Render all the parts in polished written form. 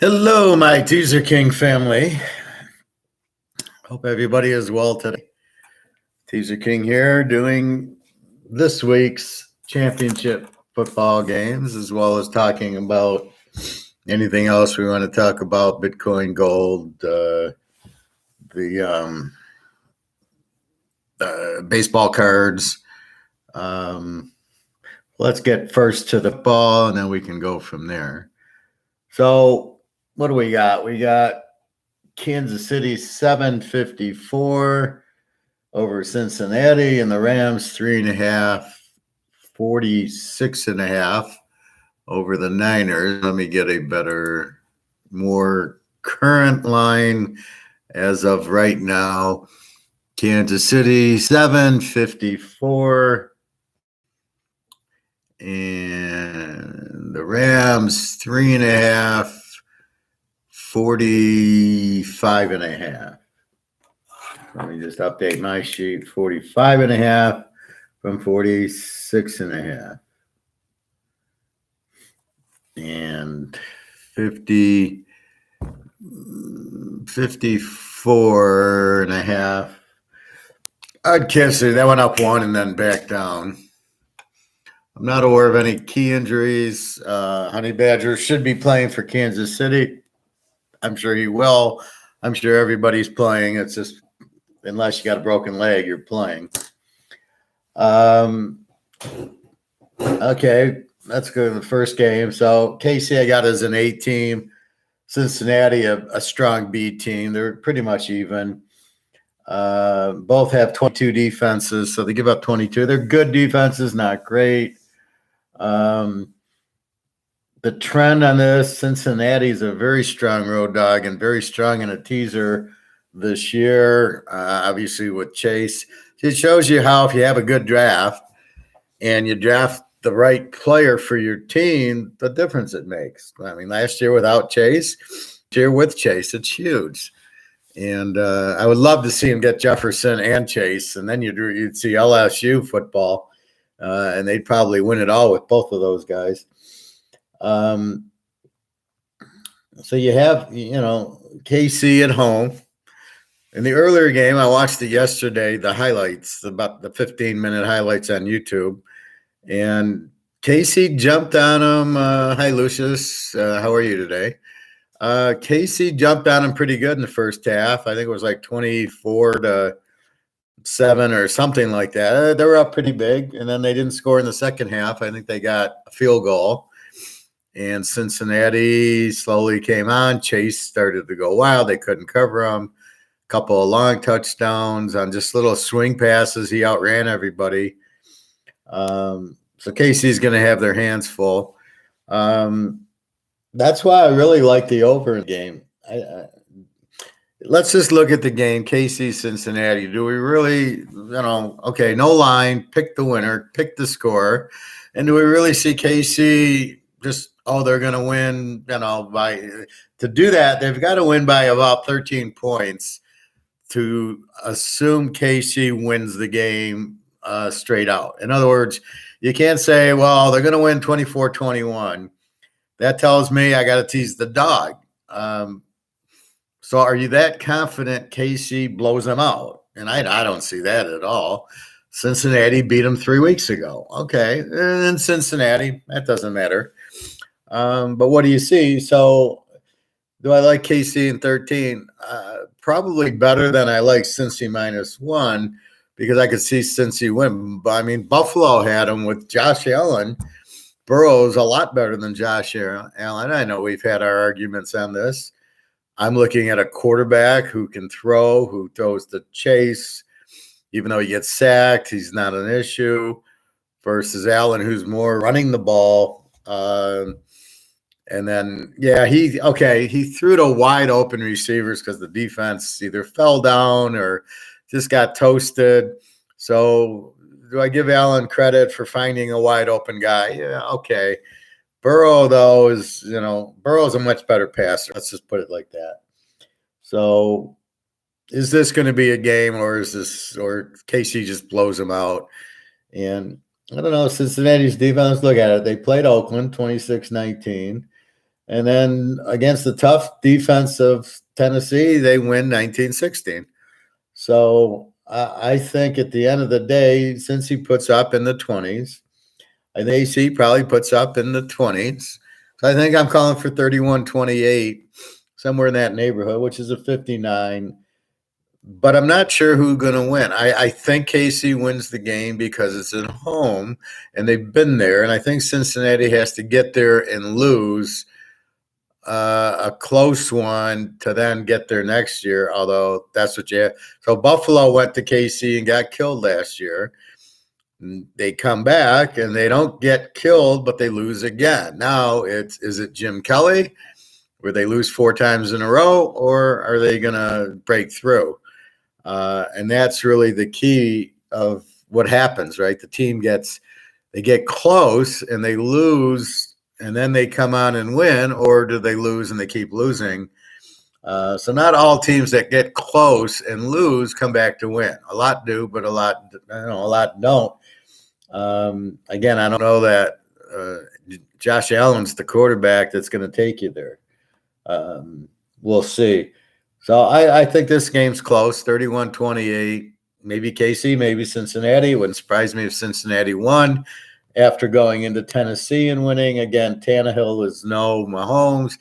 Hello, my Teaser family. Hope everybody is well today. Teaser here doing this week's championship football games, as well as talking about anything else we want to talk about, Bitcoin, gold, the baseball cards. Let's get first to the ball, and then we can go from there. So what do we got? We got Kansas City 754 over Cincinnati, and the Rams 3.5, 46.5 over the Niners. Let me get a better, more current line as of right now. Kansas City 754 and the Rams 3.5, 45.5. Let me just update my sheet. 45.5 from 46.5. And 54.5. I'd kiss it. That went up one and then back down. I'm not aware of any key injuries. Honey Badger should be playing for Kansas City. I'm sure he will. I'm sure everybody's playing. It's just, unless you got a broken leg, you're playing. Okay, let's go to the first game. So KC I got as an A team. Cincinnati, a strong B team. They're pretty much even. Both have 22 defenses, so they give up 22. They're good defenses, not great. The trend on this, Cincinnati is a very strong road dog and very strong in a teaser this year, obviously with Chase. It shows you how if you have a good draft and you draft the right player for your team, the difference it makes. I mean, last year without Chase, this year with Chase, it's huge. And I would love to see him get Jefferson and Chase, and then you'd see LSU football, and they'd probably win it all with both of those guys. So you have, KC at home. In the earlier game, I watched it yesterday, the highlights, about the 15-minute highlights on YouTube. And KC jumped on him. Hi, Lucius. How are you today? KC jumped on him pretty good in the first half. I think it was like 24-7 or something like that. They were up pretty big, and then they didn't score in the second half. I think they got a field goal. And Cincinnati slowly came on. Chase started to go wild. They couldn't cover him. A couple of long touchdowns on just little swing passes. He outran everybody. So KC's going to have their hands full. That's why I really like the over game. Let's just look at the game, KC Cincinnati. Do we really, okay, no line, pick the winner, pick the score. And do we really see KC just, they're going to win, to do that, they've got to win by about 13 points to assume KC wins the game straight out. In other words, you can't say, well, they're going to win 24-21. That tells me I got to tease the dog. So are you that confident KC blows them out? And I don't see that at all. Cincinnati beat them 3 weeks ago. Okay, and Cincinnati, that doesn't matter. But what do you see? So do I like KC in 13? Probably better than I like Cincy -1 because I could see Cincy win. I mean, Buffalo had them with Josh Allen. Burrow's a lot better than Josh Allen. I know we've had our arguments on this. I'm looking at a quarterback who can throw, who throws the Chase. Even though he gets sacked, he's not an issue. Versus Allen, who's more running the ball. And then, he threw to wide open receivers because the defense either fell down or just got toasted. So do I give Allen credit for finding a wide open guy? Yeah, okay. Burrow, though, Burrow's a much better passer. Let's just put it like that. So is this going to be a game or KC just blows them out? And I don't know, Cincinnati's defense, look at it. They played Oakland 26-19. And then against the tough defense of Tennessee, they win 19-16. So I think at the end of the day, since he puts up in the 20s, I think AC probably puts up in the 20s. So I think I'm calling for 31-28, somewhere in that neighborhood, which is a 59. But I'm not sure who's going to win. I think KC wins the game because it's at home and they've been there. And I think Cincinnati has to get there and lose a close one to then get there next year, although that's what you have. So Buffalo went to KC and got killed last year. They come back and they don't get killed, but they lose again. Now is it Jim Kelly, where they lose 4 times in a row, or are they going to break through? And that's really the key of what happens, right? The team they get close and they lose, and then they come on and win, or do they lose and they keep losing? So not all teams that get close and lose come back to win. A lot do, but a lot don't. Again, I don't know that Josh Allen's the quarterback that's going to take you there. We'll see. So I think this game's close, 31-28. Maybe KC, maybe Cincinnati. It wouldn't surprise me if Cincinnati won after going into Tennessee and winning. Again, Tannehill is no Mahomes.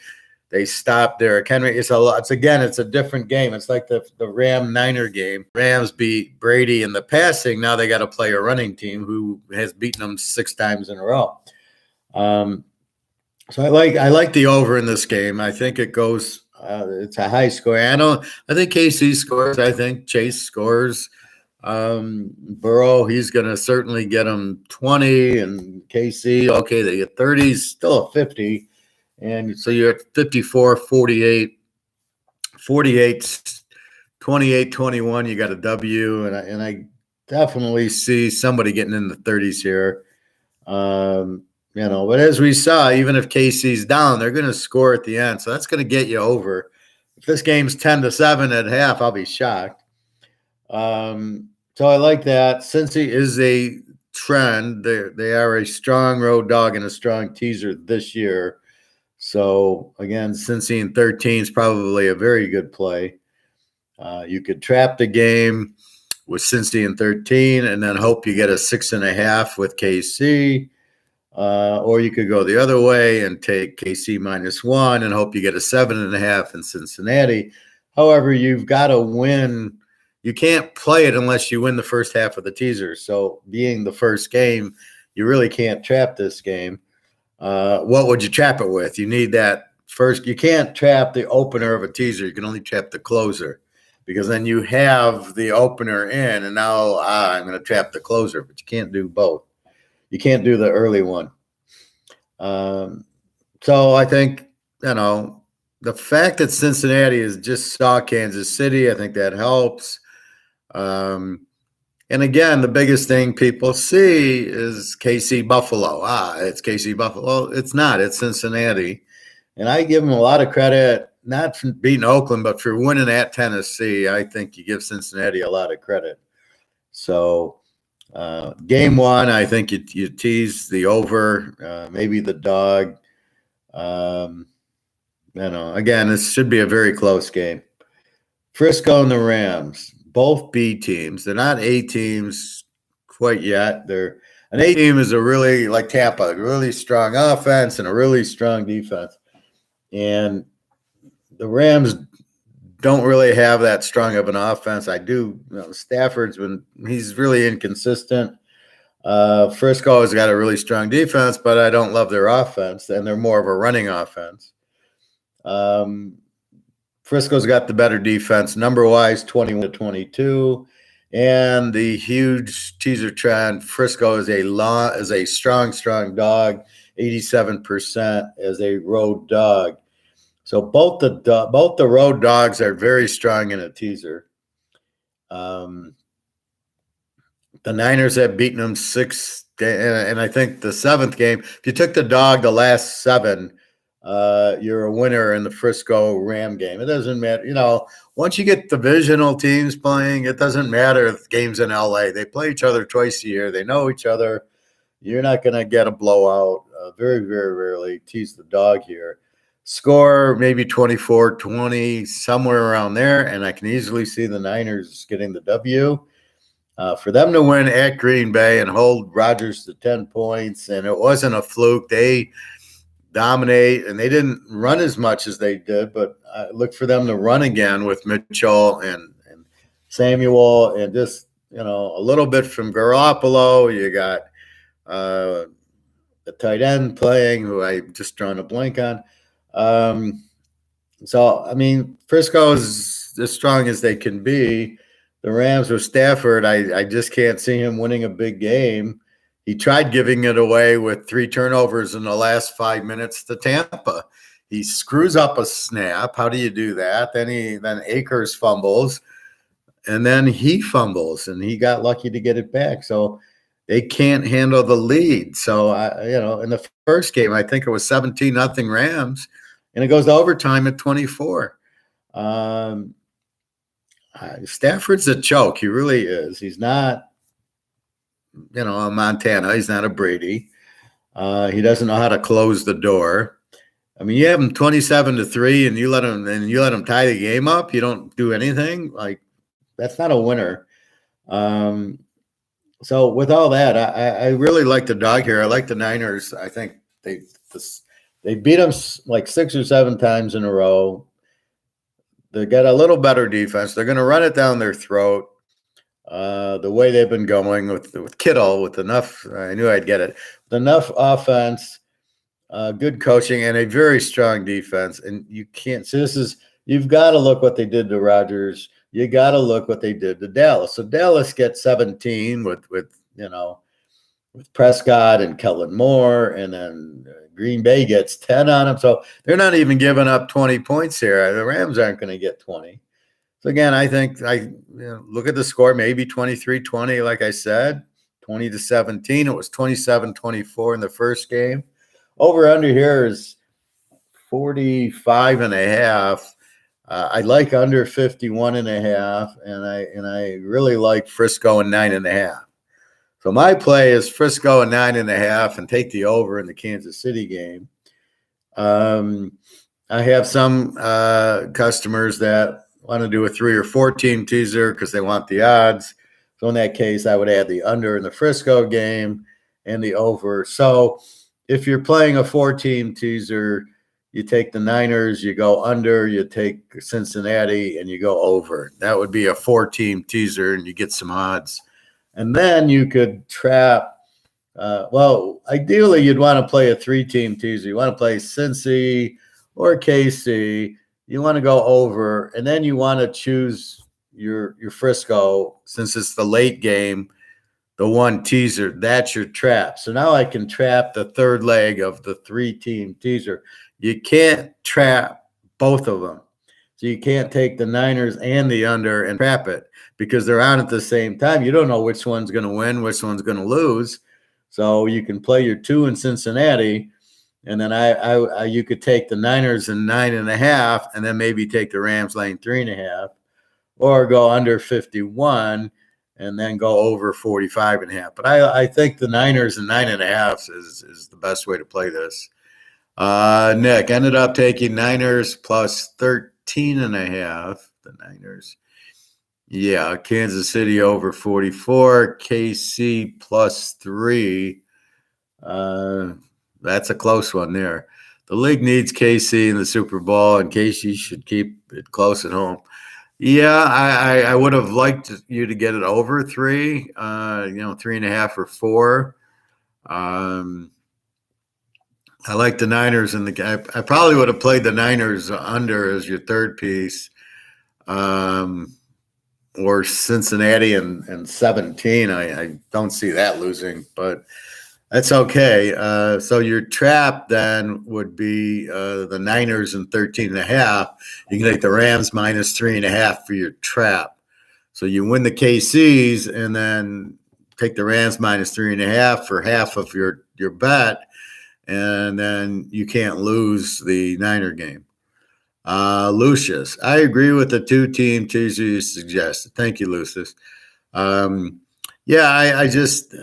They stopped Derrick Henry. It's a different game. It's like the Ram-Niner game. Rams beat Brady in the passing. Now they got to play a running team who has beaten them 6 times in a row. So I like the over in this game. I think it goes. It's a high score. I think KC scores. I think Chase scores. Burrow, he's going to certainly get them 20, and KC, okay, they get 30, still a 50. And so you're at 54, 48, 28, 21. You got a W, and I definitely see somebody getting in the 30s here. But as we saw, even if KC's down, they're going to score at the end. So that's going to get you over. If this game's 10-7 at half, I'll be shocked. So I like that. Cincy is a trend. They are a strong road dog and a strong teaser this year. So again, Cincy in 13 is probably a very good play. You could trap the game with Cincy in 13 and then hope you get a 6.5 with KC. Or you could go the other way and take KC -1 and hope you get a 7.5 in Cincinnati. However, you've got to win. You can't play it unless you win the first half of the teaser. So being the first game, you really can't trap this game. What would you trap it with? You need that first. You can't trap the opener of a teaser. You can only trap the closer, because then you have the opener in, and now I'm going to trap the closer, but you can't do both. You can't do the early one. So I think, the fact that Cincinnati is just saw Kansas City, I think that helps. And again, the biggest thing people see is KC Buffalo. It's KC Buffalo. It's not. It's Cincinnati. And I give them a lot of credit, not for beating Oakland, but for winning at Tennessee. I think you give Cincinnati a lot of credit. So game 1, I think you tease the over, maybe the dog. Again, this should be a very close game. Frisco and the Rams, both B teams. They're not A teams quite yet. An A team is a really, like Tampa, a really strong offense and a really strong defense. And the Rams don't really have that strong of an offense. Stafford's he's really inconsistent. Frisco has got a really strong defense, but I don't love their offense, and they're more of a running offense. Frisco's got the better defense, number-wise, 21-22, and the huge teaser trend. Frisco is a strong dog, 87% as a road dog. So both the road dogs are very strong in a teaser. The Niners have beaten them 6, and I think the 7th game, if you took the dog the last 7, you're a winner in the Frisco Ram game. It doesn't matter. Once you get divisional teams playing, it doesn't matter if the game's in LA. They play each other twice a year. They know each other. You're not going to get a blowout. Very, very rarely tease the dog here. score maybe 24-20, somewhere around there, and I can easily see the Niners getting the W. For them to win at Green Bay and hold Rodgers to 10 points, and it wasn't a fluke. They dominate, and they didn't run as much as they did, but I look for them to run again with Mitchell and Samuel, and just, a little bit from Garoppolo. You got the tight end playing, who I'm just drawing a blank on. So, I mean, Frisco is as strong as they can be. The Rams with Stafford, I just can't see him winning a big game. He tried giving it away with 3 turnovers in the last 5 minutes to Tampa. He screws up a snap. How do you do that? Then Akers fumbles, and then he fumbles, and he got lucky to get it back. So they can't handle the lead. So, in the first game, I think it was 17-0 Rams, and it goes to overtime at 24. Stafford's a choke. He really is. He's not, a Montana. He's not a Brady. He doesn't know how to close the door. I mean, you have him 27-3, and you let him tie the game up. You don't do anything. Like, that's not a winner. So with all that, I really like the dog here. I like the Niners. I think they beat them like 6 or 7 times in a row. They got a little better defense. They're going to run it down their throat. The way they've been going with Kittle, with enough, I knew I'd get it, with enough offense, good coaching, and a very strong defense. And you can't. So you've got to look what they did to Rodgers. You got to look what they did to Dallas. So Dallas gets 17 with Prescott and Kellen Moore, and then Green Bay gets 10 on them. So they're not even giving up 20 points here. The Rams aren't going to get 20. So again, I think look at the score, maybe 23-20, like I said, 20-17. It was 27-24 in the first game. Over under here is 45.5. I like under 51.5, and I really like Frisco and 9.5. So my play is Frisco and 9.5, and take the over in the Kansas City game. I have some customers that want to do a 3 or 4 team teaser because they want the odds. So in that case, I would add the under in the Frisco game and the over. So if you're playing a 4-team teaser, you take the Niners, you go under, you take Cincinnati, and you go over. That would be a 4-team teaser, and you get some odds. And then you could trap. Ideally, you'd want to play a 3-team teaser. You want to play Cincy or KC. You want to go over, and then you want to choose your Frisco, since it's the late game, the 1 teaser. That's your trap. So now I can trap the third leg of the 3-team teaser. You can't trap both of them. So you can't take the Niners and the under and trap it because they're on at the same time. You don't know which one's going to win, which one's going to lose. So you can play your 2 in Cincinnati, and then you could take the Niners and 9.5, and then maybe take the Rams laying 3.5, or go under 51 and then go over 45.5. But I think the Niners and 9.5 is the best way to play this. Nick ended up taking Niners plus 13.5. The Niners. Yeah, Kansas City over 44. KC plus 3. That's a close one there. The league needs KC in the Super Bowl, and KC should keep it close at home. Yeah, I would have liked you to get it over 3, 3.5 or 4. I like the Niners, and I probably would have played the Niners under as your third piece, or Cincinnati and 17. I don't see that losing, but that's okay. So your trap then would be the Niners and 13.5. You can take the Rams minus 3.5 for your trap. So you win the KCs and then take the Rams minus 3.5 for half of your bet. And then you can't lose the Niner game. Lucius, I agree with the 2-team teaser you suggested. Thank you, Lucius. I just,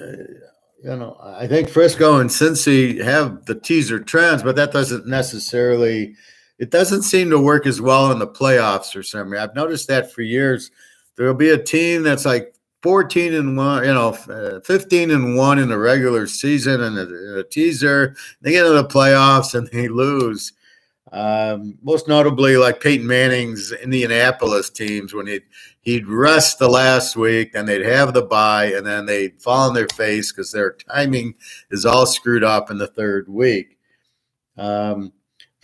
I think Frisco and Cincy have the teaser trends, but that doesn't necessarily, it doesn't seem to work as well in the playoffs or something. I've noticed that for years. There'll be a team that's like 14 and 1, 15 and 1 in the regular season and a teaser. They get into the playoffs and they lose. Most notably, like Peyton Manning's Indianapolis teams, when he'd rest the last week, then they'd have the bye, and then they'd fall on their face because their timing is all screwed up in the third week. So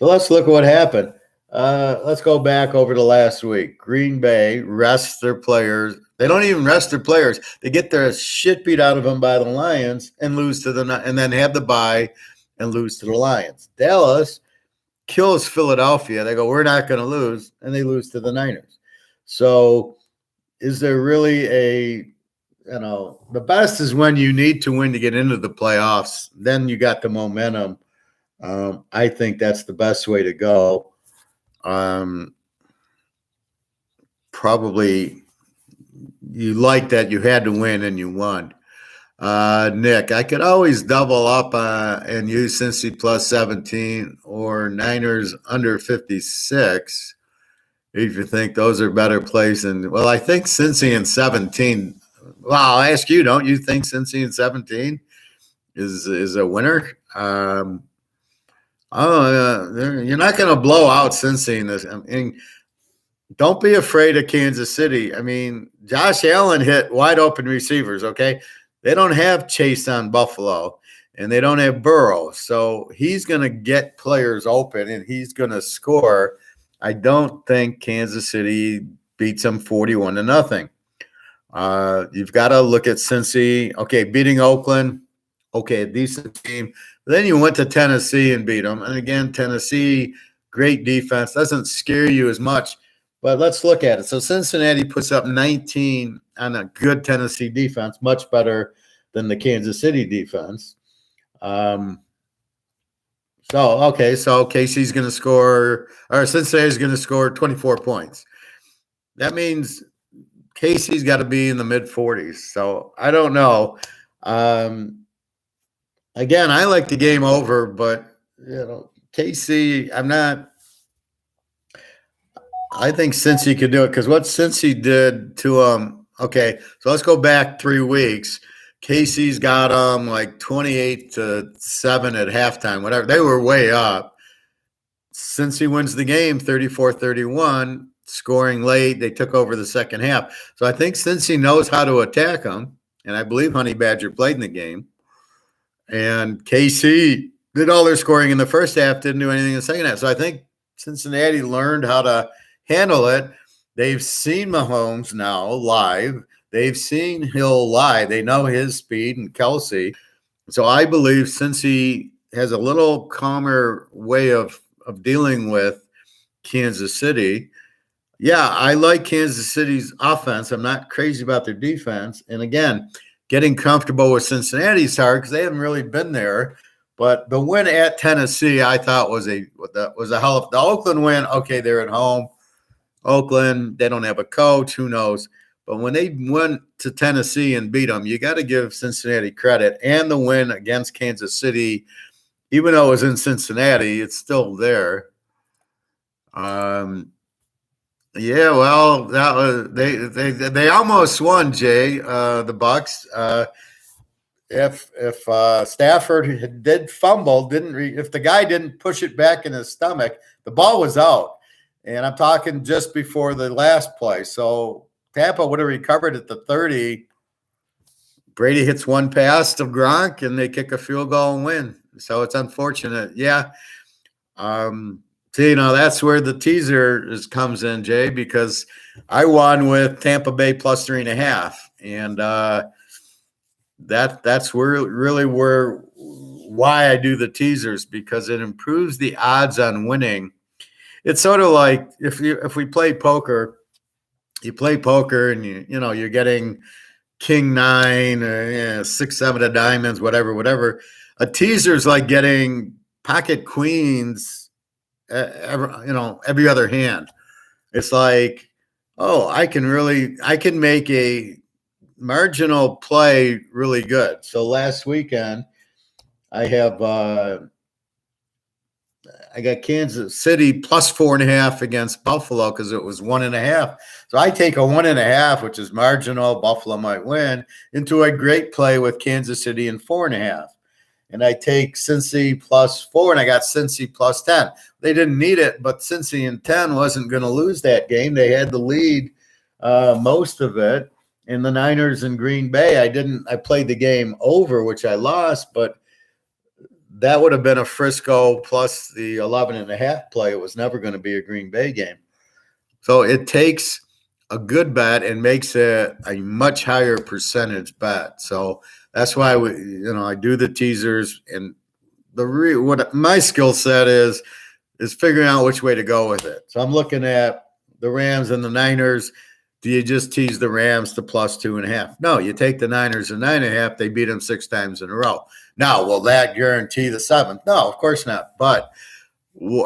let's look at what happened. Let's go back over to last week. Green Bay rests their players. They don't even rest their players. They get their shit beat out of them by the Lions and lose to and then have the bye and lose to the Lions. Dallas kills Philadelphia. They go, we're not going to lose, and they lose to the Niners. So is there really the best is when you need to win to get into the playoffs. Then you got the momentum. I think that's the best way to go. Probably you like that you had to win and you won. Nick, I could always double up and use Cincy plus 17 or Niners under 56 if you think those are better plays. Well, I think Cincy and 17. Well, I'll ask you, don't you think Cincy and 17 is a winner? You're not going to blow out Cincy in this. I mean, don't be afraid of Kansas City. I mean, Josh Allen hit wide open receivers, okay? They don't have Chase on Buffalo, and they don't have Burrow. So he's going to get players open, and he's going to score. I don't think Kansas City beats them 41-0. You've got to look at Cincy. Okay, beating Oakland. Okay, a decent team. Then you went to Tennessee and beat them. And again, Tennessee, great defense. Doesn't scare you as much. But let's look at it. So Cincinnati puts up 19 on a good Tennessee defense, much better than the Kansas City defense. So Casey's going to score, or Cincinnati's going to score 24 points. That means Casey's got to be in the mid-40s. So I don't know. Again, I like the game over, but, Casey, I think Cincy could do it because what Cincy did to okay, so let's go back 3 weeks. Casey's got like 28-7 at halftime, whatever. They were way up. Cincy wins the game 34-31, scoring late. They took over the second half. So I think Cincy knows how to attack them, and I believe Honey Badger played in the game. And KC did all their scoring in the first half, didn't do anything in the second half. So I think Cincinnati learned how to handle it. They've seen Mahomes now live. They've seen Hill live. They know his speed and Kelsey. So I believe Cincy has a little calmer way of dealing with Kansas City. Yeah, I like Kansas City's offense. I'm not crazy about their defense. And again, getting comfortable with Cincinnati is hard because they haven't really been there. But the win at Tennessee, I thought was a hell of the Oakland win. Okay, they're at home. Oakland, they don't have a coach. Who knows? But when they went to Tennessee and beat them, you got to give Cincinnati credit. And the win against Kansas City, even though it was in Cincinnati, it's still there. Yeah, well, that was they almost won, Jay. The Bucks. If Stafford did fumble, if the guy didn't push it back in his stomach, the ball was out. And I'm talking just before the last play. So Tampa would have recovered at the 30. Brady hits one pass to Gronk, and they kick a field goal and win. So it's unfortunate. Yeah. That's where the teaser comes in, Jay, because I won with Tampa Bay plus 3.5. And that's why I do the teasers, because it improves the odds on winning. It's sort of like if we play poker, you play poker and you're getting king 9 or 6, 7 of diamonds, whatever. A teaser is like getting pocket queens, every other hand. It's like, oh, I can make a marginal play really good. So last weekend, I got Kansas City plus 4.5 against Buffalo because it was 1.5. So I take a 1.5, which is marginal. Buffalo might win, into a great play with Kansas City and 4.5. And I take Cincy plus 4, and I got Cincy plus 10. They didn't need it, but Cincy and 10 wasn't going to lose that game. They had the lead most of it. And the Niners and Green Bay, I played the game over, which I lost, but that would have been a Frisco plus the 11.5 play. It was never going to be a Green Bay game. So it takes a good bet and makes it a much higher percentage bet. So that's why I do the teasers, and what my skill set is figuring out which way to go with it. So I'm looking at the Rams and the Niners. Do you just tease the Rams to plus 2.5? No, you take the Niners and 9.5. They beat them 6 times in a row. Now, will that guarantee the 7th? No, of course not. But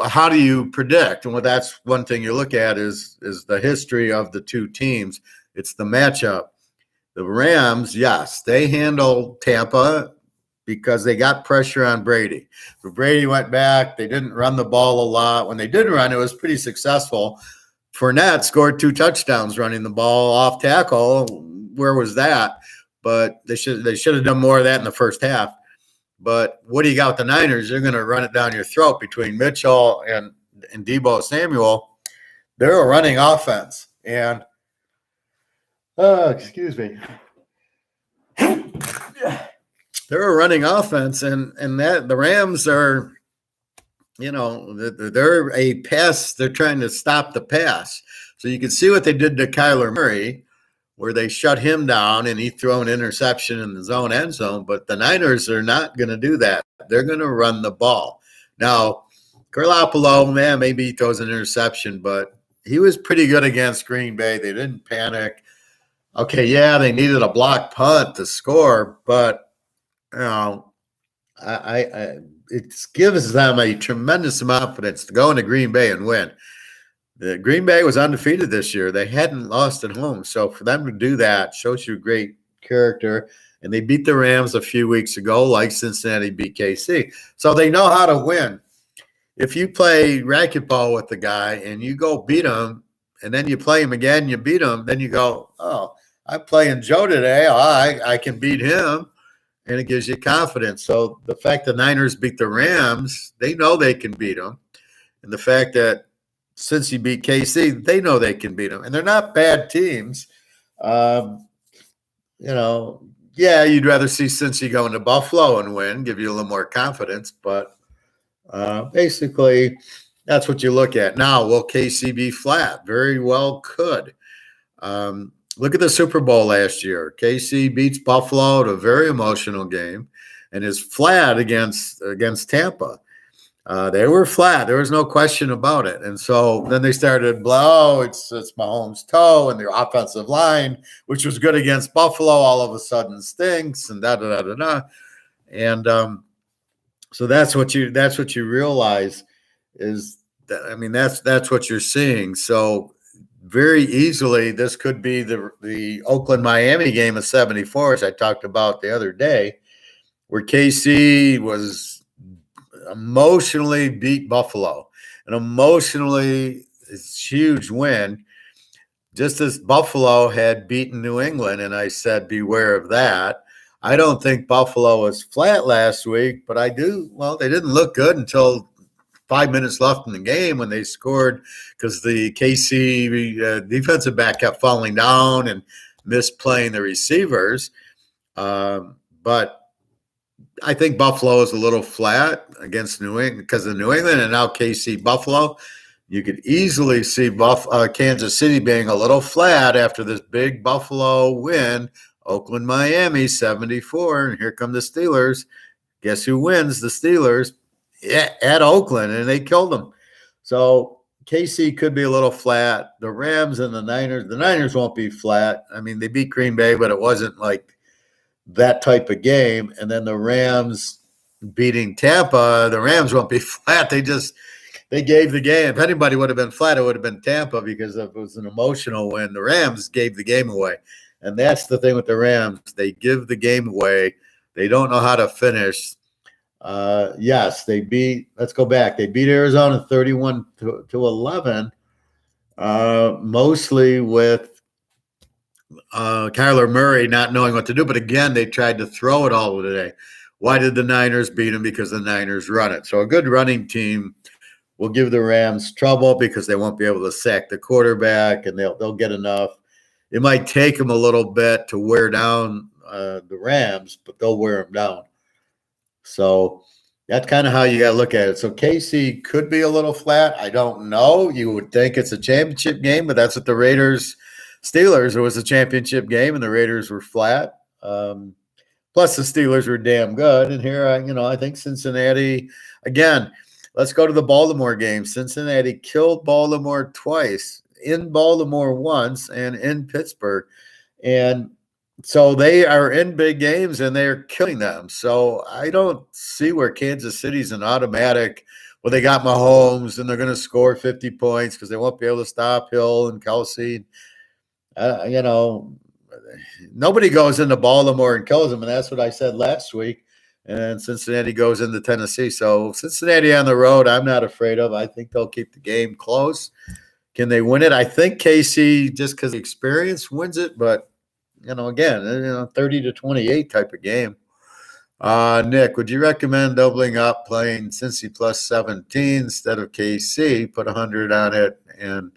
how do you predict? And that's one thing you look at is the history of the two teams. It's the matchup. The Rams, yes, they handled Tampa because they got pressure on Brady. But Brady went back. They didn't run the ball a lot. When they did run, it was pretty successful. Fournette scored 2 touchdowns running the ball off tackle. Where was that? But they should have done more of that in the first half. But what do you got with the Niners? They're going to run it down your throat between Mitchell and Deebo Samuel. They're a running offense. And, excuse me. They're a running offense, and that the Rams are, they're a pass. They're trying to stop the pass. So you can see what they did to Kyler Murray, where they shut him down and he threw an interception in the zone end zone. But the Niners are not going to do that. They're going to run the ball. Now, Garoppolo, man, maybe he throws an interception, but he was pretty good against Green Bay. They didn't panic. Okay, yeah, they needed a block punt to score, but it gives them a tremendous amount of confidence to go into Green Bay and win. The Green Bay was undefeated this year. They hadn't lost at home. So for them to do that shows you great character. And they beat the Rams a few weeks ago, like Cincinnati beat KC. So they know how to win. If you play racquetball with the guy and you go beat him, and then you play him again, you beat him, then you go, oh, I'm playing Joe today. Oh, I can beat him. And it gives you confidence. So the fact the Niners beat the Rams, they know they can beat them. And the fact that since he beat KC, they know they can beat them. And they're not bad teams. Yeah, you'd rather see Cincy go into Buffalo and win, give you a little more confidence. But basically, that's what you look at. Now, will KC be flat? Very well could. Look at the Super Bowl last year. KC beats Buffalo to a very emotional game and is flat against Tampa. They were flat. There was no question about it. And so then they started blow. It's Mahomes' toe, and their offensive line, which was good against Buffalo, all of a sudden stinks, and da-da-da-da-da. And so that's what you realize is that, that's what you're seeing. So very easily, this could be the Oakland-Miami game of 74, as I talked about the other day, where KC was emotionally beat Buffalo. An emotionally huge win, just as Buffalo had beaten New England, and I said, beware of that. I don't think Buffalo was flat last week, but they didn't look good until 5 minutes left in the game when they scored because the KC defensive back kept falling down and misplaying the receivers. But I think Buffalo is a little flat against New England because of New England and now KC Buffalo. You could easily see Kansas City being a little flat after this big Buffalo win. Oakland, Miami, 74. And here come the Steelers. Guess who wins? The Steelers. Yeah, at Oakland, and they killed them. So KC could be a little flat. The Rams and the Niners won't be flat. I mean, they beat Green Bay, but it wasn't like that type of game. And then the Rams beating Tampa, the Rams won't be flat. They gave the game. If anybody would have been flat, it would have been Tampa because it was an emotional win. The Rams gave the game away. And that's the thing with the Rams. They give the game away. They don't know how to finish. Yes, let's go back. They beat Arizona 31 to 11, mostly with Kyler Murray not knowing what to do. But again, they tried to throw it all today. Why did the Niners beat them? Because the Niners run it. So a good running team will give the Rams trouble because they won't be able to sack the quarterback, and they'll get enough. It might take them a little bit to wear down the Rams, but they'll wear them down. So that's kind of how you got to look at it. So KC could be a little flat. I don't know. You would think it's a championship game, but that's what the Steelers, it was a championship game, and the Raiders were flat. Plus, the Steelers were damn good. And here, I think Cincinnati, again, let's go to the Baltimore game. Cincinnati killed Baltimore twice, in Baltimore once, and in Pittsburgh. And so they are in big games, and they're killing them. So I don't see where Kansas City's an automatic. Well, they got Mahomes, and they're going to score 50 points because they won't be able to stop Hill and Kelsey. Nobody goes into Baltimore and kills them, and that's what I said last week. And Cincinnati goes into Tennessee. So Cincinnati on the road, I'm not afraid of. I think they'll keep the game close. Can they win it? I think KC, just because of experience, wins it. But, again, 30-28 type of game. Nick, would you recommend doubling up, playing Cincy plus 17 instead of KC? Put 100 on it and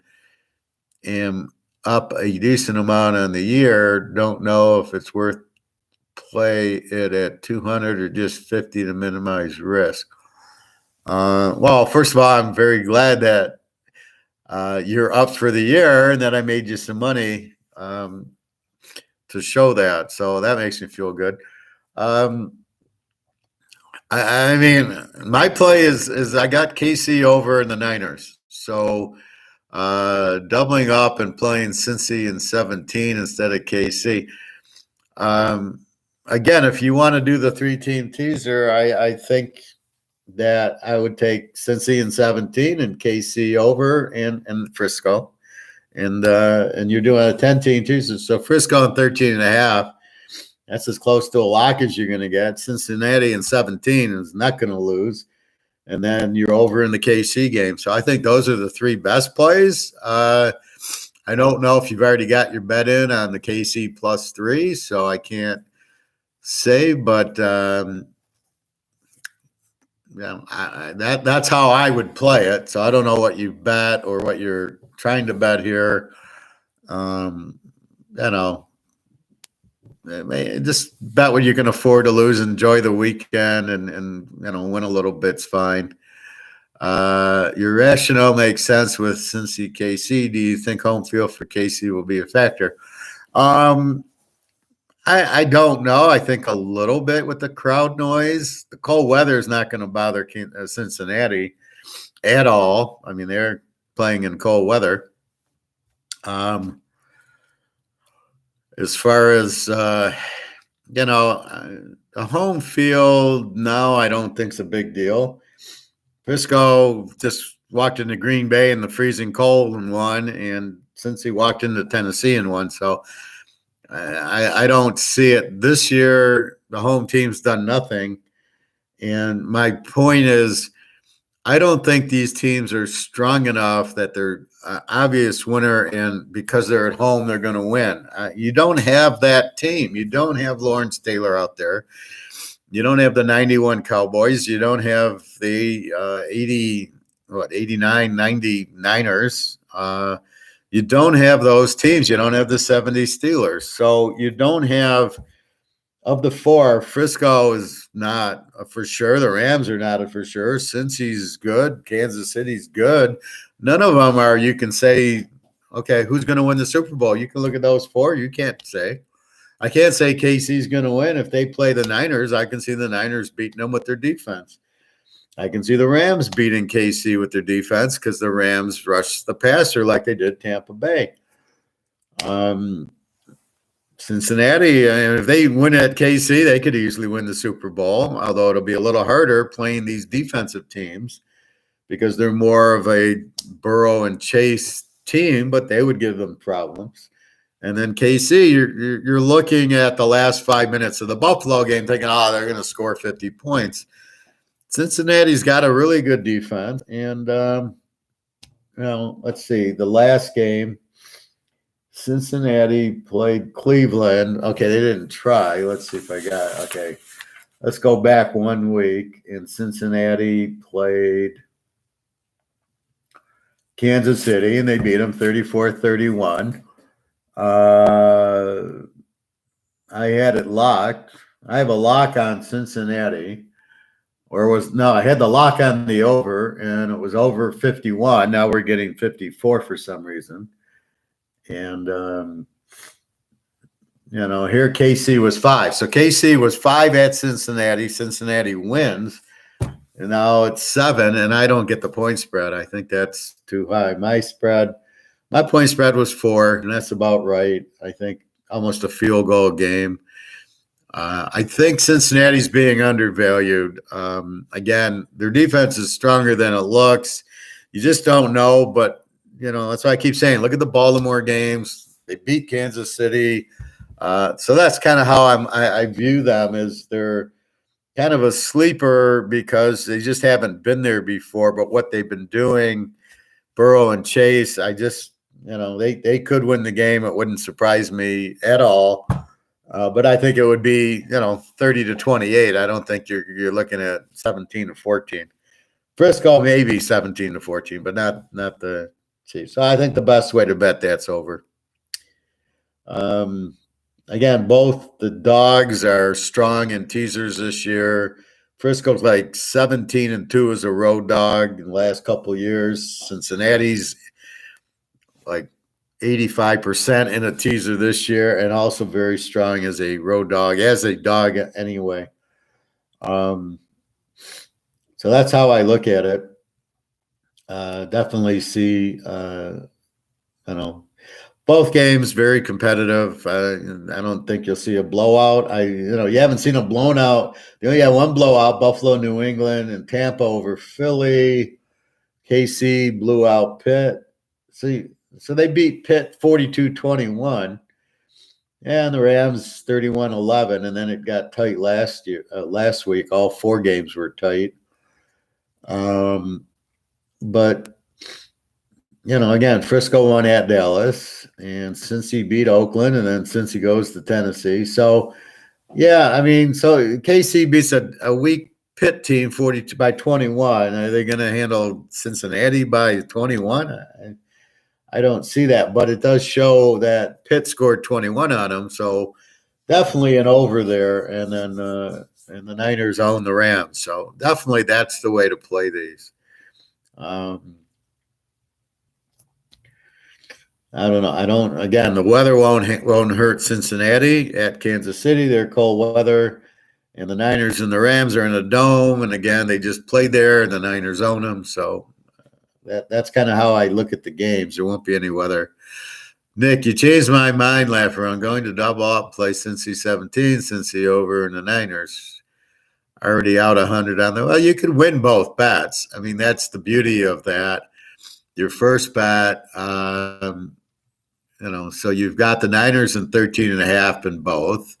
up a decent amount on the year. Don't know if it's worth play it at 200 or just 50 to minimize risk. Well, first of all, I'm very glad that you're up for the year and that I made you some money to show that. So that makes me feel good. I mean, my play is I got KC over in the Niners. So doubling up and playing Cincy in 17 instead of KC. Again, if you want to do the 3-team teaser, I think that I would take Cincy in 17 and KC over and Frisco. And you're doing a 10-team teaser. So Frisco in 13.5. That's as close to a lock as you're going to get. Cincinnati in 17 is not going to lose. And then you're over in the KC game. So I think those are the three best plays. I don't know if you've already got your bet in on the KC plus 3, so I can't say, but that's how I would play it. So I don't know what you bet or what you're trying to bet here. Just bet what you can afford to lose. Enjoy the weekend, and win a little bit's fine. Your rationale makes sense with Cincy KC. Do you think home field for KC will be a factor? I don't know. I think a little bit with the crowd noise. The cold weather is not going to bother Cincinnati at all. I mean, they're playing in cold weather. As far as, the home field, no, I don't think it's a big deal. Frisco just walked into Green Bay in the freezing cold and won, and since he walked into Tennessee and won, so I don't see it. This year, the home team's done nothing, and my point is I don't think these teams are strong enough that they're obvious winner, and because they're at home, they're going to win. You don't have that team. You don't have Lawrence Taylor out there. You don't have the 91 Cowboys. You don't have the 89, 90 Niners. You don't have those teams. You don't have the 70 Steelers. So you don't have, of the four, Frisco is not a for sure. The Rams are not a for sure. Cincy's good. Kansas City's good. None of them are, you can say, okay, who's going to win the Super Bowl? You can look at those four. You can't say. I can't say KC's going to win. If they play the Niners, I can see the Niners beating them with their defense. I can see the Rams beating KC with their defense because the Rams rush the passer like they did Tampa Bay. Cincinnati, if they win at KC, they could easily win the Super Bowl, although it'll be a little harder playing these defensive teams because they're more of a Burrow and Chase team, but they would give them problems. And then KC, you're looking at the last 5 minutes of the Buffalo game, thinking, oh, they're going to score 50 points. Cincinnati's got a really good defense, and let's see, the last game, Cincinnati played Cleveland. Okay, they didn't try. Let's see if I got it. Okay, let's go back 1 week, and Cincinnati played Kansas City, and they beat them 34-31. I had it locked. I have a lock on Cincinnati. I had the lock on the over, and it was over 51. Now we're getting 54 for some reason. And, here KC was 5. So KC was 5 at Cincinnati. Cincinnati wins. And now it's 7, and I don't get the point spread. I think that's too high. My point spread was 4, and that's about right. I think almost a field goal game. I think Cincinnati's being undervalued. Again, their defense is stronger than it looks. You just don't know, but, that's why I keep saying, look at the Baltimore games. They beat Kansas City. So that's kind of how I view them, as they're kind of a sleeper because they just haven't been there before. But what they've been doing, Burrow and Chase, I just, they could win the game. It wouldn't surprise me at all. But I think it would be, 30-28. I don't think you're looking at 17-14. Frisco maybe 17-14, but not the Chiefs. So I think the best way to bet that's over. Again, both the dogs are strong in teasers this year. Frisco's like 17-2 as a road dog in the last couple of years. Cincinnati's like 85% in a teaser this year, and also very strong as a road dog, anyway. So that's how I look at it. Definitely see, both games very competitive. I don't think you'll see a blowout. You haven't seen a blown out. You only had one blowout: Buffalo, New England, and Tampa over Philly. KC blew out Pitt. So they beat Pitt 42-21, and the Rams 31-11, and then it got tight last week. All 4 games were tight. But again, Frisco won at Dallas, and Cincy beat Oakland, and then Cincy goes to Tennessee. So, so KC beats a weak Pitt team 42 by 21. Are they going to handle Cincinnati by 21? I don't see that, but it does show that Pitt scored 21 on them, so definitely an over there. And then and the Niners own the Rams, so definitely that's the way to play these. I don't know. Again, the weather won't hurt Cincinnati at Kansas City. They're cold weather, and the Niners and the Rams are in a dome. And again, they just played there, and the Niners own them, so. That's kind of how I look at the games. There won't be any weather. Nick, you changed my mind, Laffer. I'm going to double up, play Cincy 17, Cincy over, and the Niners already out 100 on them. Well, you could win both bets. I mean, that's the beauty of that. Your first bet, so you've got the Niners and 13.5 in both.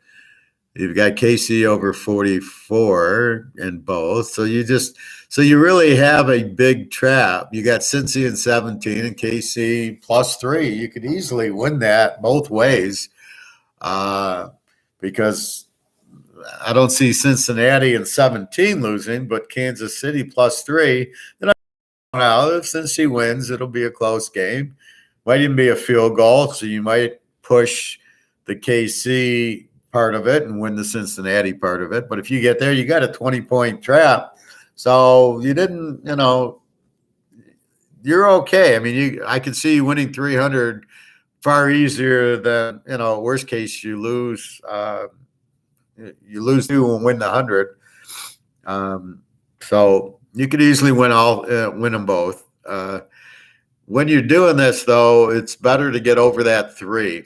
You've got KC over 44 in both. So you really have a big trap. You got Cincy in 17 and KC +3. You could easily win that both ways because I don't see Cincinnati in 17 losing, but Kansas City +3. Now, if Cincy wins, it'll be a close game. Might even be a field goal, so you might push the KC part of it and win the Cincinnati part of it. But if you get there, you got a 20-point trap. So you didn't, you're okay. I mean, I could see you winning 300 far easier than, worst case you lose. You lose 2 and win the 100. So you could easily win them both. When you're doing this, though, it's better to get over that 3.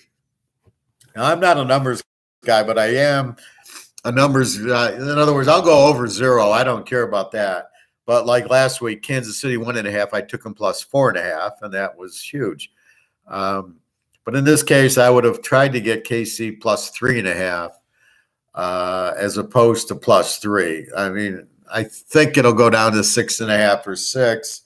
Now, I'm not a numbers guy, but I am a numbers guy. In other words, I'll go over 0. I don't care about that. But like last week, Kansas City 1.5, I took them +4.5, and that was huge. But in this case, I would have tried to get KC plus 3.5 as opposed to plus 3. I mean, I think it'll go down to 6.5 or 6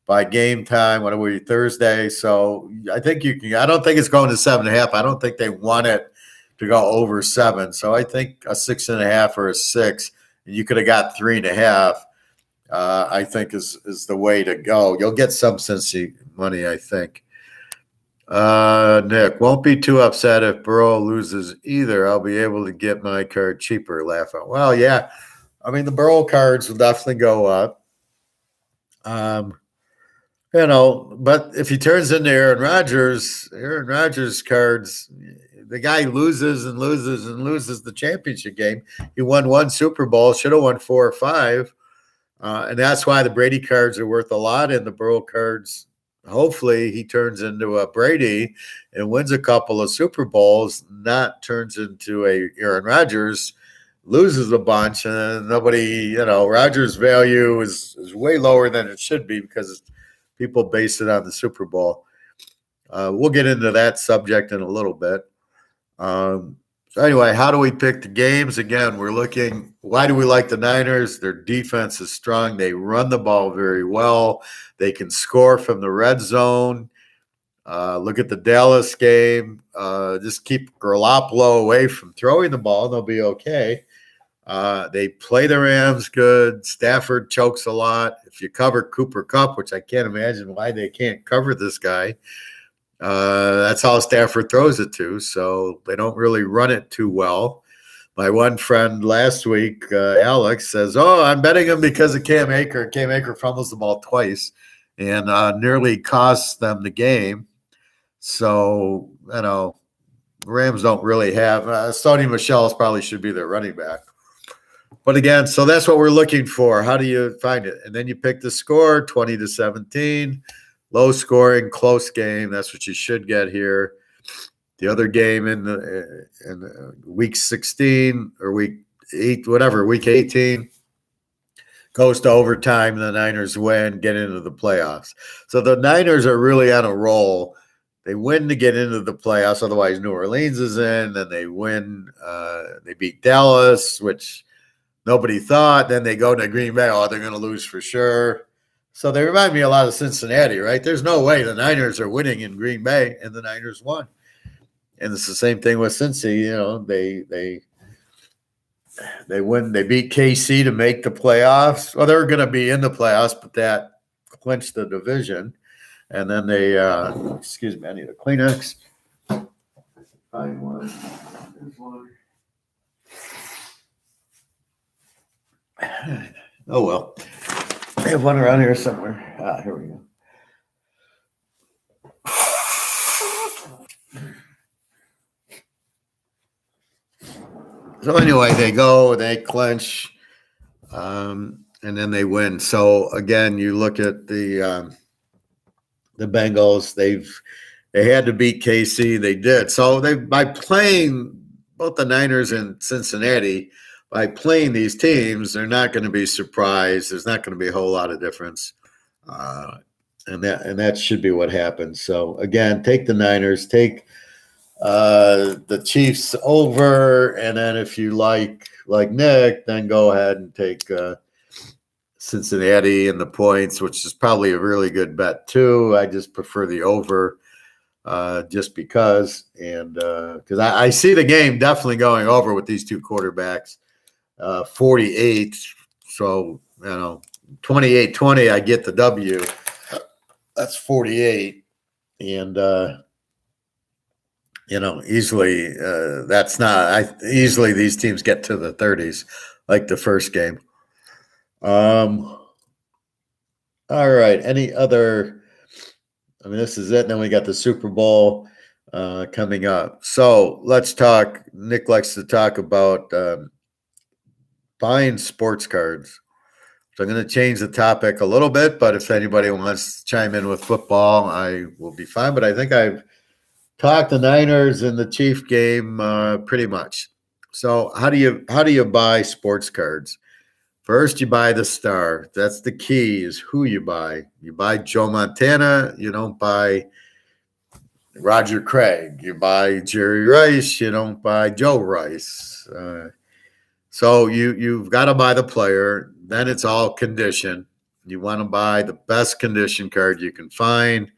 by game time. What are we, Thursday? So I think you can. I don't think it's going to 7.5. I don't think they want it to go over 7. So I think a 6.5 or a 6. You could have got 3.5. I think is the way to go. You'll get some Cincy money, I think. Nick, won't be too upset if Burrow loses either. I'll be able to get my card cheaper. Laugh out. Well, yeah. I mean, the Burrow cards will definitely go up. But if he turns into Aaron Rodgers cards, the guy loses and loses and loses the championship game. He won 1 Super Bowl, should have won 4 or 5. And that's why the Brady cards are worth a lot, and the Burrow cards, hopefully he turns into a Brady and wins a couple of Super Bowls, not turns into a Aaron Rodgers, loses a bunch, and nobody, Rodgers' value is way lower than it should be because people base it on the Super Bowl. We'll get into that subject in a little bit. So anyway, how do we pick the games? Again, we're looking, why do we like the Niners? Their defense is strong. They run the ball very well. They can score from the red zone. Look at the Dallas game. Just keep Garoppolo away from throwing the ball. They'll be okay. They play the Rams good. Stafford chokes a lot. If you cover Cooper Kupp, which I can't imagine why they can't cover this guy, that's how Stafford throws it to. So they don't really run it too well. My one friend last week, Alex, says, I'm betting him because of Cam Akers. Cam Akers fumbles the ball twice and nearly costs them the game. So, Rams don't really have Sony Michel's probably should be their running back. But again, so that's what we're looking for. How do you find it? And then you pick the score, 20-17, low scoring, close game. That's what you should get here. The other game in week 16 or week 8, whatever, week 18, goes to overtime. The Niners win, get into the playoffs. So the Niners are really on a roll. They win to get into the playoffs. Otherwise, New Orleans is in. Then they win. They beat Dallas, which nobody thought. Then they go to Green Bay. They're going to lose for sure. So they remind me a lot of Cincinnati, right? There's no way the Niners are winning in Green Bay, and the Niners won. And it's the same thing with Cincy. They win. They beat KC to make the playoffs. Well, they're going to be in the playoffs, but that clinched the division. And then they, excuse me, I need a Kleenex. Find one. There's one. Oh, well. I have one around here somewhere. Here we go. So anyway, they go, they clinch, and then they win. So again, you look at the Bengals. They had to beat KC. They did. So by playing both the Niners and Cincinnati, by playing these teams, they're not going to be surprised. There's not going to be a whole lot of difference, and that should be what happens. So again, take the Niners, take the Chiefs over, and then if you like Nick, then go ahead and take Cincinnati and the points, which is probably a really good bet too. I just prefer the over just because, and because I see the game definitely going over with these two quarterbacks. 48, so 28-20, I get the W. That's 48, and easily that's not. Easily these teams get to the 30s, like the first game. All right. Any other? I mean, this is it. Then we got the Super Bowl coming up. So let's talk. Nick likes to talk about buying sports cards. So I'm going to change the topic a little bit, but if anybody wants to chime in with football, I will be fine. But I think I've talked the Niners and the Chief game pretty much. So how do you buy sports cards? First, you buy the star. That's the key, is who you buy. You buy Joe Montana. You don't buy Roger Craig. You buy Jerry Rice, you don't buy Joe Rice. So you've got to buy the player. Then it's all condition. You want to buy the best condition card you can find.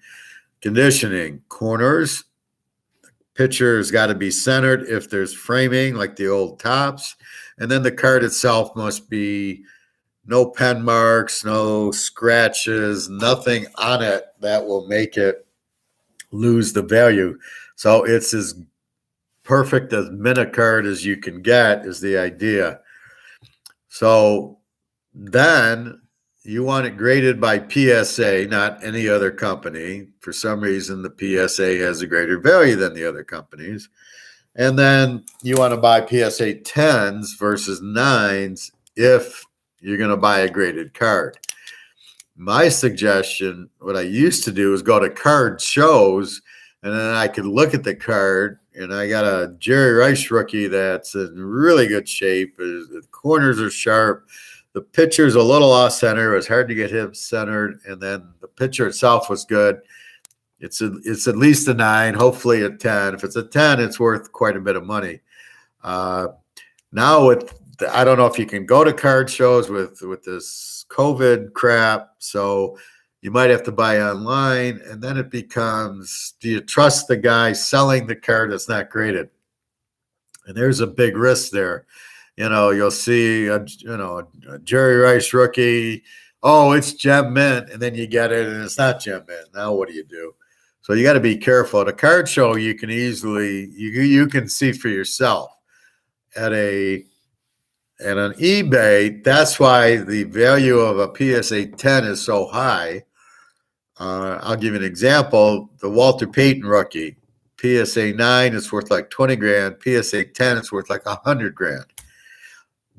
Conditioning, corners, pitcher's got to be centered if there's framing like the old tops. And then the card itself must be no pen marks, no scratches, nothing on it that will make it lose the value. So it's as perfect a minute card as you can get is the idea. So then you want it graded by PSA, not any other company. For some reason, the PSA has a greater value than the other companies. And then you want to buy PSA 10s versus 9s if you're going to buy a graded card. My suggestion, what I used to do is go to card shows, and then I could look at the card, and I got a Jerry Rice rookie that's in really good shape. The corners are sharp. The pitcher's a little off center. It was hard to get him centered, and then the pitcher itself was good. It's at least a 9, hopefully a 10. If it's a 10, it's worth quite a bit of money. Now I don't know if you can go to card shows with this COVID crap, so you might have to buy online, and then it becomes, do you trust the guy selling the card that's not graded? And there's a big risk there. You'll see a Jerry Rice rookie. Oh, it's gem mint, and then you get it, and it's not gem mint. Now what do you do? So you got to be careful. At a card show, you can easily you can see for yourself. At an eBay, that's why the value of a PSA 10 is so high. I'll give you an example. The Walter Payton rookie, PSA 9 is worth like 20 grand. PSA 10 is worth like 100 grand.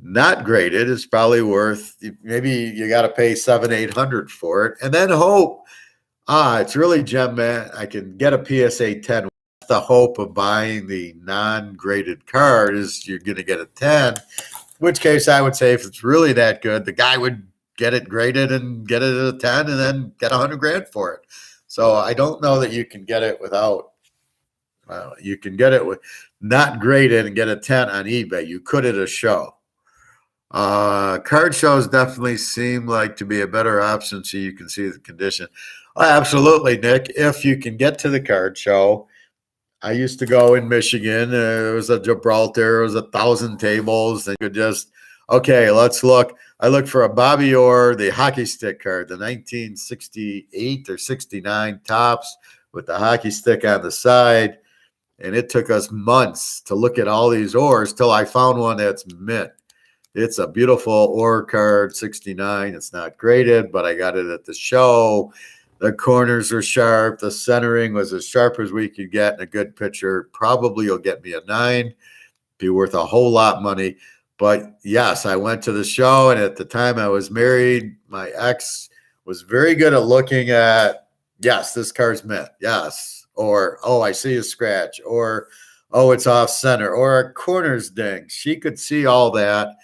Not graded is probably worth, maybe you got to pay 700-800 for it, and then hope, it's really gem mint. I can get a PSA 10. The hope of buying the non-graded card is you're going to get a 10. In which case, I would say if it's really that good, the guy would get it graded and get it at a 10, and then get 100 grand for it. So I don't know that you can get it without. You can get it with not graded and get a 10 on eBay. You could at a show. Card shows definitely seem like to be a better option so you can see the condition. Absolutely, Nick. If you can get to the card show, I used to go in Michigan. It was a Gibraltar. It was 1,000 tables. And you could just, okay, let's look. I looked for a Bobby Orr, the hockey stick card, the 1968 or 69 tops with the hockey stick on the side. And it took us months to look at all these Orrs till I found one that's mint. It's a beautiful Orr card, 69. It's not graded, but I got it at the show. The corners are sharp. The centering was as sharp as we could get in a good pitcher. Probably you'll get me a 9. Be worth a whole lot of money. But yes, I went to the show, and at the time I was married, my ex was very good at looking at, yes, this card's mint. Yes. Or, oh, I see a scratch. Or, oh, it's off center. Or a corner's ding. She could see all that.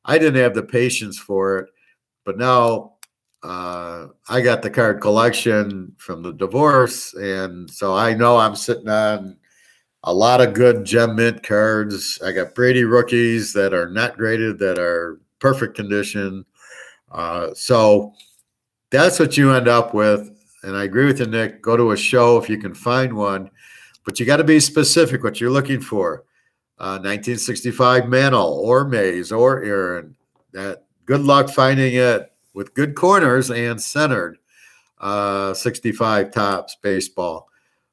I didn't have the patience for it. But now I got the card collection from the divorce, and so I know I'm sitting on a lot of good gem mint cards. I got Brady rookies that are not graded, that are perfect condition. So that's what you end up with. And I agree with you, Nick. Go to a show if you can find one, but you got to be specific what you're looking for. 1965 Mantle or Mays or Aaron. That good luck finding it with good corners and centered. 65 tops baseball.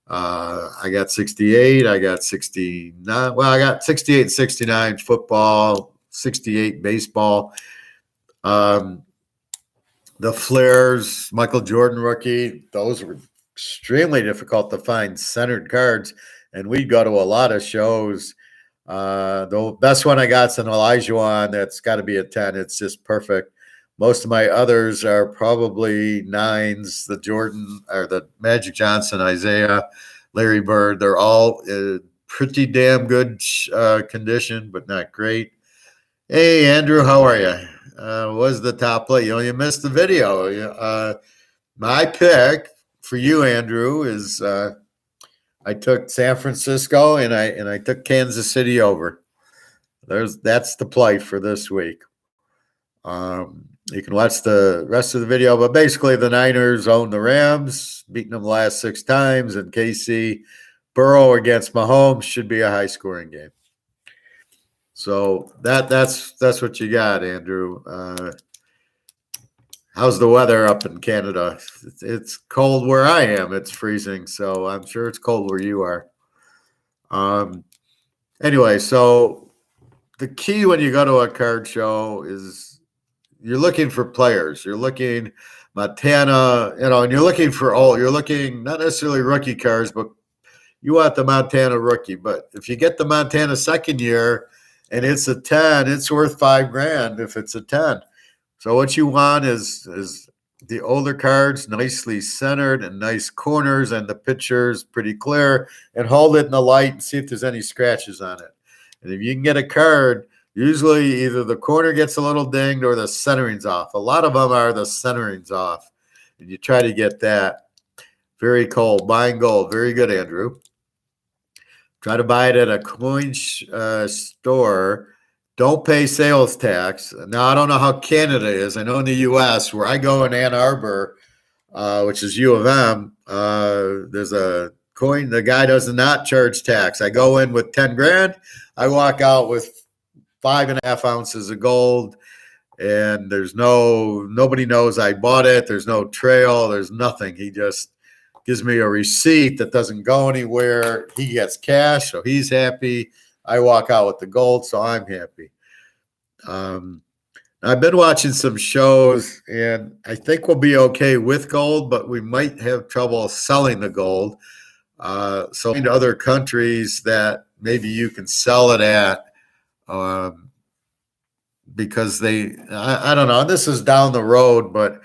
I got 68. I got 69. Well, I got 68 and 69 football, 68 baseball. The Flares, Michael Jordan rookie, those were extremely difficult to find centered cards. And we'd go to a lot of shows. The best one I got is an Elijah that's got to be a 10. It's just perfect. Most of my others are probably 9s. The Jordan or the Magic Johnson, Isaiah, Larry Bird, they're all pretty damn good condition, but not great. Hey, Andrew, how are you? Was the top play? You missed the video. My pick for you, Andrew, is I I took San Francisco and I took Kansas City over. That's the play for this week. You can watch the rest of the video, but basically the Niners own the Rams, beating them the last 6 times, and KC Burrow against Mahomes should be a high-scoring game. So that's what you got, Andrew. How's the weather up in Canada? It's cold where I am. It's freezing, so I'm sure it's cold where you are. Anyway, so the key when you go to a card show is you're looking for players. You're looking Montana, and you're looking for you're looking not necessarily rookie cards, but you want the Montana rookie. But if you get the Montana second year and it's a 10, it's worth $5,000 if it's a 10. So what you want is the older cards nicely centered and nice corners and the pictures pretty clear, and hold it in the light and see if there's any scratches on it. And if you can get a card, usually either the corner gets a little dinged or the centering's off. A lot of them are the centering's off, and you try to get that. Very cold. Buying gold. Very good, Andrew. Try to buy it at a coin store. Don't pay sales tax. Now, I don't know how Canada is. I know in the U.S., where I go in Ann Arbor, which is U of M, there's a coin. The guy does not charge tax. I go in with $10,000. I walk out with 5.5 ounces of gold, and there's nobody knows I bought it. There's no trail. There's nothing. He just gives me a receipt that doesn't go anywhere. He gets cash, so he's happy. I walk out with the gold, so I'm happy. I've been watching some shows, and I think we'll be okay with gold, but we might have trouble selling the gold. So in other countries that maybe you can sell it at, because I don't know. This is down the road, but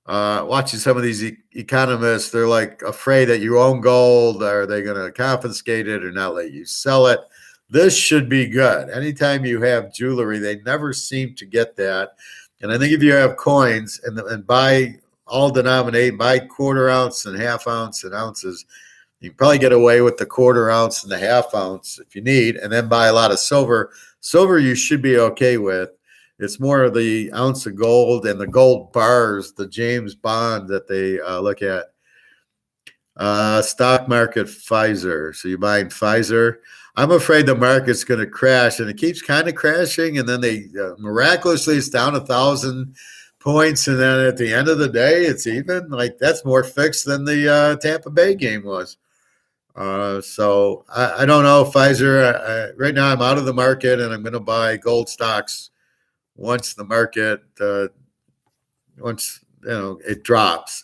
watching some of these economists, they're like afraid that you own gold. Are they going to confiscate it or not let you sell it? This should be good. Anytime you have jewelry, they never seem to get that. And I think if you have coins and buy all denominate, buy quarter ounce and half ounce and ounces, you can probably get away with the quarter ounce and the half ounce if you need, and then buy a lot of silver. Silver you should be okay with. It's more of the ounce of gold and the gold bars, the James Bond that they look at. Stock market, Pfizer. So you're buying Pfizer. I'm afraid the market's going to crash, and it keeps kind of crashing, and then they miraculously it's down 1,000 points, and then at the end of the day, it's even. Like, that's more fixed than the Tampa Bay game was. So I don't know, Pfizer. Right now, I'm out of the market, and I'm going to buy gold stocks once the market, it drops.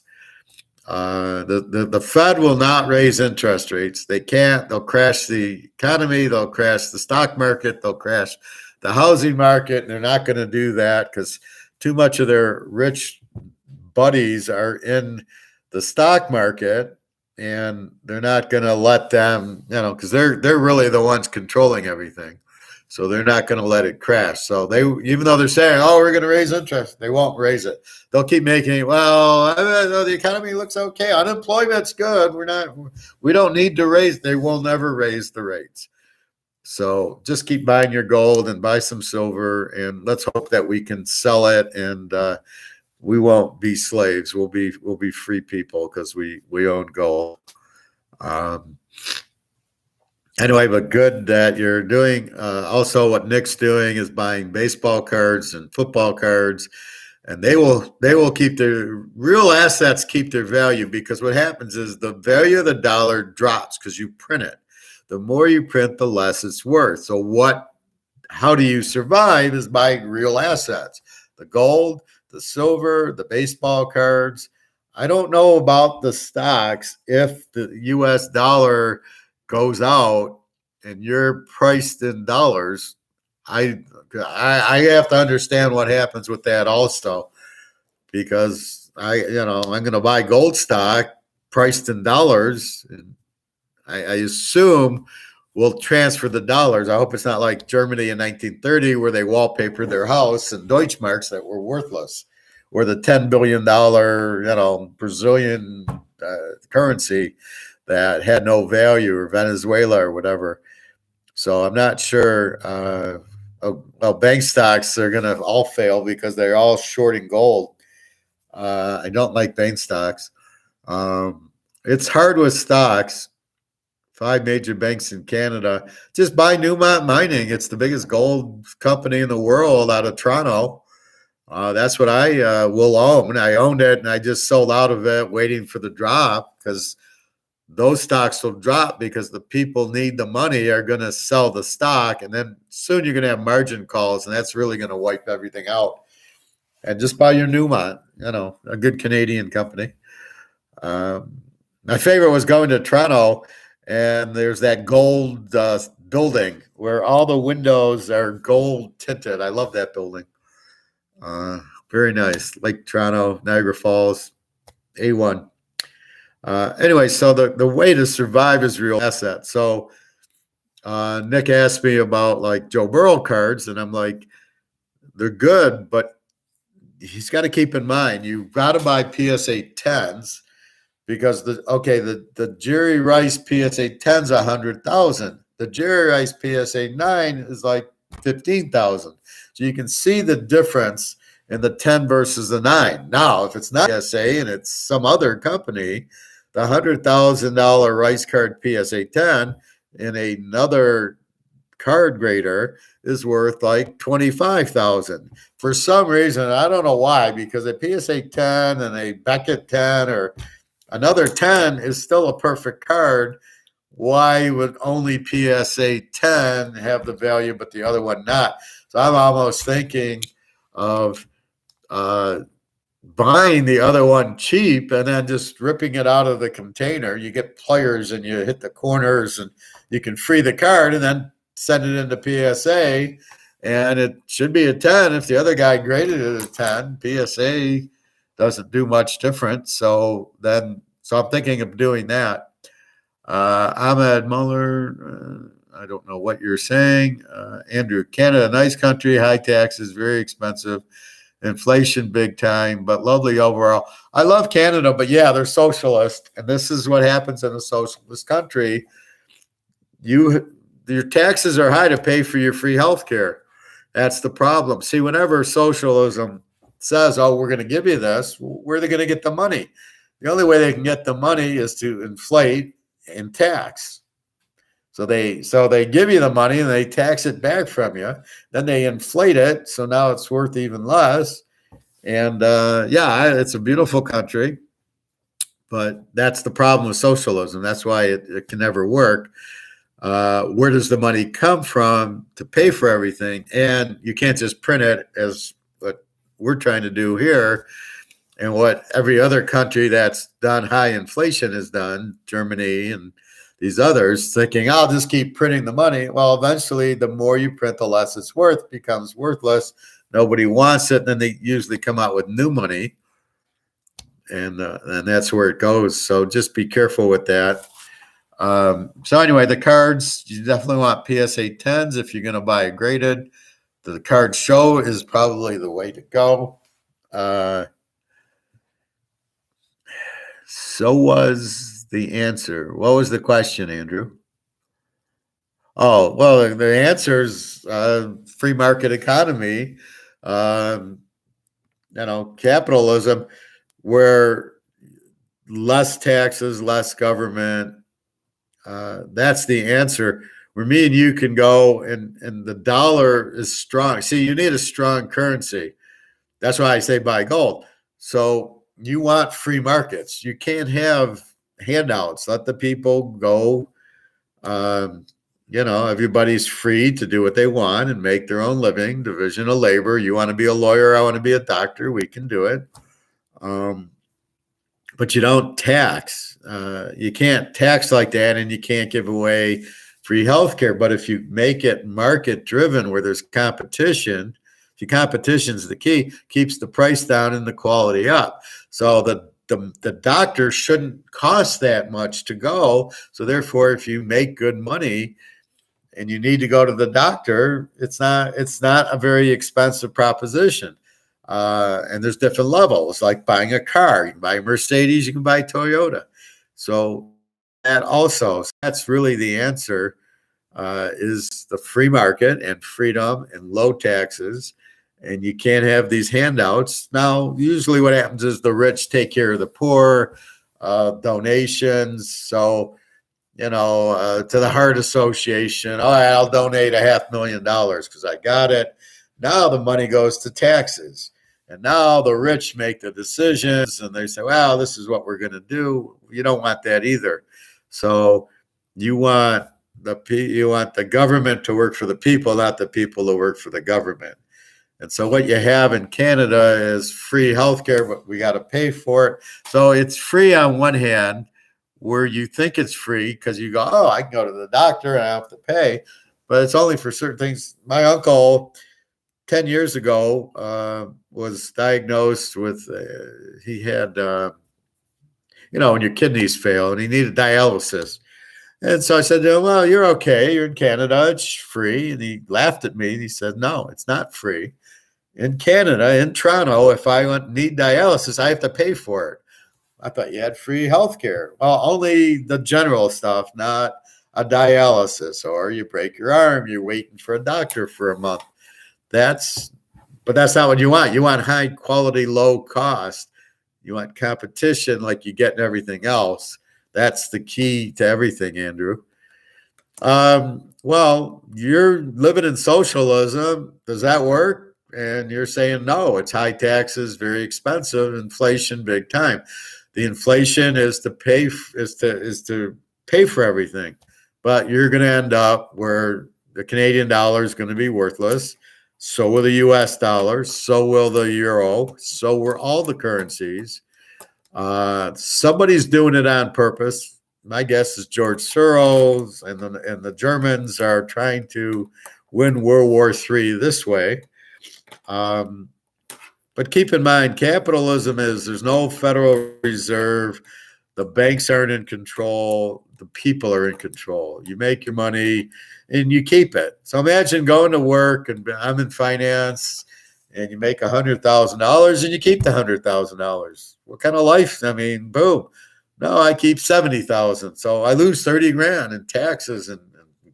The Fed will not raise interest rates. They can't. They'll crash the economy. They'll crash the stock market. They'll crash the housing market. And they're not going to do that because too much of their rich buddies are in the stock market, and they're not going to let them, because they're really the ones controlling everything. So they're not going to let it crash. So even though they're saying, "Oh, we're going to raise interest," they won't raise it. They'll keep making, "Well, the economy looks okay. Unemployment's good. We don't need to raise." They will never raise the rates. So just keep buying your gold and buy some silver, and let's hope that we can sell it, and we won't be slaves. We'll be free people because we own gold. Anyway, but good that you're doing. Also, what Nick's doing is buying baseball cards and football cards, and they will keep their real assets, keep their value, because what happens is the value of the dollar drops because you print it. The more you print, the less it's worth. So how do you survive is buying real assets, the gold, the silver, the baseball cards. I don't know about the stocks. If the U.S. dollar goes out and you're priced in dollars, I have to understand what happens with that also, because I'm going to buy gold stock priced in dollars, and I assume we'll transfer the dollars. I hope it's not like Germany in 1930 where they wallpapered their house in Deutschmarks that were worthless, or the $10 billion Brazilian currency that had no value, or Venezuela or whatever. So I'm not sure. Well, bank stocks are going to all fail because they're all shorting gold. I don't like bank stocks. It's hard with stocks. 5 major banks in Canada. Just buy Newmont Mining. It's the biggest gold company in the world out of Toronto. That's what I will own. I owned it and I just sold out of it waiting for the drop, because those stocks will drop because the people need the money, are going to sell the stock. And then soon you're going to have margin calls, and that's really going to wipe everything out. And just buy your Newmont, a good Canadian company. My favorite was going to Toronto, and there's that gold building where all the windows are gold tinted. I love that building. Very nice. Lake Toronto, Niagara Falls, A1. Anyway, so the way to survive is real asset. So Nick asked me about like Joe Burrow cards, and I'm like, they're good, but he's got to keep in mind, you've got to buy PSA 10s, because the Jerry Rice PSA 10's $100,000. The Jerry Rice PSA 9 is like $15,000. So you can see the difference in the 10 versus the 9. Now, if it's not PSA and it's some other company, the $100,000 Rice card PSA 10 in another card grader is worth like $25,000. For some reason, I don't know why, because a PSA 10 and a Beckett 10 or another 10 is still a perfect card. Why would only PSA 10 have the value but the other one not? So I'm almost thinking of buying the other one cheap and then just ripping it out of the container. You get players and you hit the corners and you can free the card and then send it into PSA. And it should be a 10 if the other guy graded it a 10. PSA doesn't do much different. So I'm thinking of doing that. Ahmed Muller, I don't know what you're saying. Andrew, Canada, nice country, high taxes, very expensive. Inflation big time, but lovely overall. I love Canada, but yeah, they're socialist, and this is what happens in a socialist country. Your taxes are high to pay for your free health care. That's the problem. See, whenever socialism says, "Oh, we're going to give you this," where are they going to get the money? The only way they can get the money is to inflate and tax. So they give you the money and they tax it back from you. Then they inflate it, so now it's worth even less. And it's a beautiful country, but that's the problem with socialism. That's why it can never work. Where does the money come from to pay for everything? And you can't just print it, as what we're trying to do here, and what every other country that's done high inflation has done, Germany and these others, thinking, I'll just keep printing the money. Well, eventually, the more you print, the less it's worth, becomes worthless. Nobody wants it. And then they usually come out with new money. And that's where it goes. So just be careful with that. So anyway, the cards, you definitely want PSA 10s if you're going to buy a graded. The card show is probably the way to go. So was the answer. What was the question, Andrew? Oh, well, the answer is free market economy, capitalism, where less taxes, less government. That's the answer. Where me and you can go, and the dollar is strong. See, you need a strong currency. That's why I say buy gold. So you want free markets. You can't have handouts. Let the people go. Everybody's free to do what they want and make their own living. Division of labor. You want to be a lawyer, I want to be a doctor. We can do it. But you don't tax. You can't tax like that, and you can't give away free healthcare. But if you make it market driven, where there's competition, competition's the key, keeps the price down and the quality up. So the doctor shouldn't cost that much to go. So therefore, if you make good money and you need to go to the doctor, it's not a very expensive proposition. And there's different levels, like buying a car. You can buy a Mercedes, you can buy Toyota. So that also. So that's really the answer, is the free market and freedom and low taxes. And you can't have these handouts. Now, usually what happens is the rich take care of the poor, donations. So, to the Heart Association, oh, I'll donate $500,000 because I got it. Now the money goes to taxes. And now the rich make the decisions and they say, well, this is what we're going to do. You don't want that either. So you want the government to work for the people, not the people to work for the government. And so what you have in Canada is free healthcare, but we got to pay for it. So it's free on one hand, where you think it's free because you go, oh, I can go to the doctor and I have to pay, but it's only for certain things. My uncle, 10 years ago, was diagnosed with, he had, when your kidneys fail and he needed dialysis. And so I said to him, well, you're okay. You're in Canada. It's free. And he laughed at me and he said, no, it's not free. In Canada, in Toronto, if I need dialysis, I have to pay for it. I thought you had free health care. Well, only the general stuff, not a dialysis, or you break your arm, you're waiting for a doctor for a month. But that's not what you want. You want high quality, low cost. You want competition like you get in everything else. That's the key to everything, Andrew. Well, you're living in socialism. Does that work? And you're saying, no, it's high taxes, very expensive, inflation, big time. The inflation is to pay for everything, but you're going to end up where the Canadian dollar is going to be worthless. So will the U.S. dollar. So will the euro. So will all the currencies. Somebody's doing it on purpose. My guess is George Soros and the Germans are trying to win World War III this way. But keep in mind, capitalism there's no Federal Reserve. The banks aren't in control. The people are in control. You make your money and you keep it. So imagine going to work, and I'm in finance, and you make $100,000 and you keep the $100,000. What kind of life? I mean, boom. No, I keep 70,000. So I lose 30 grand in taxes, and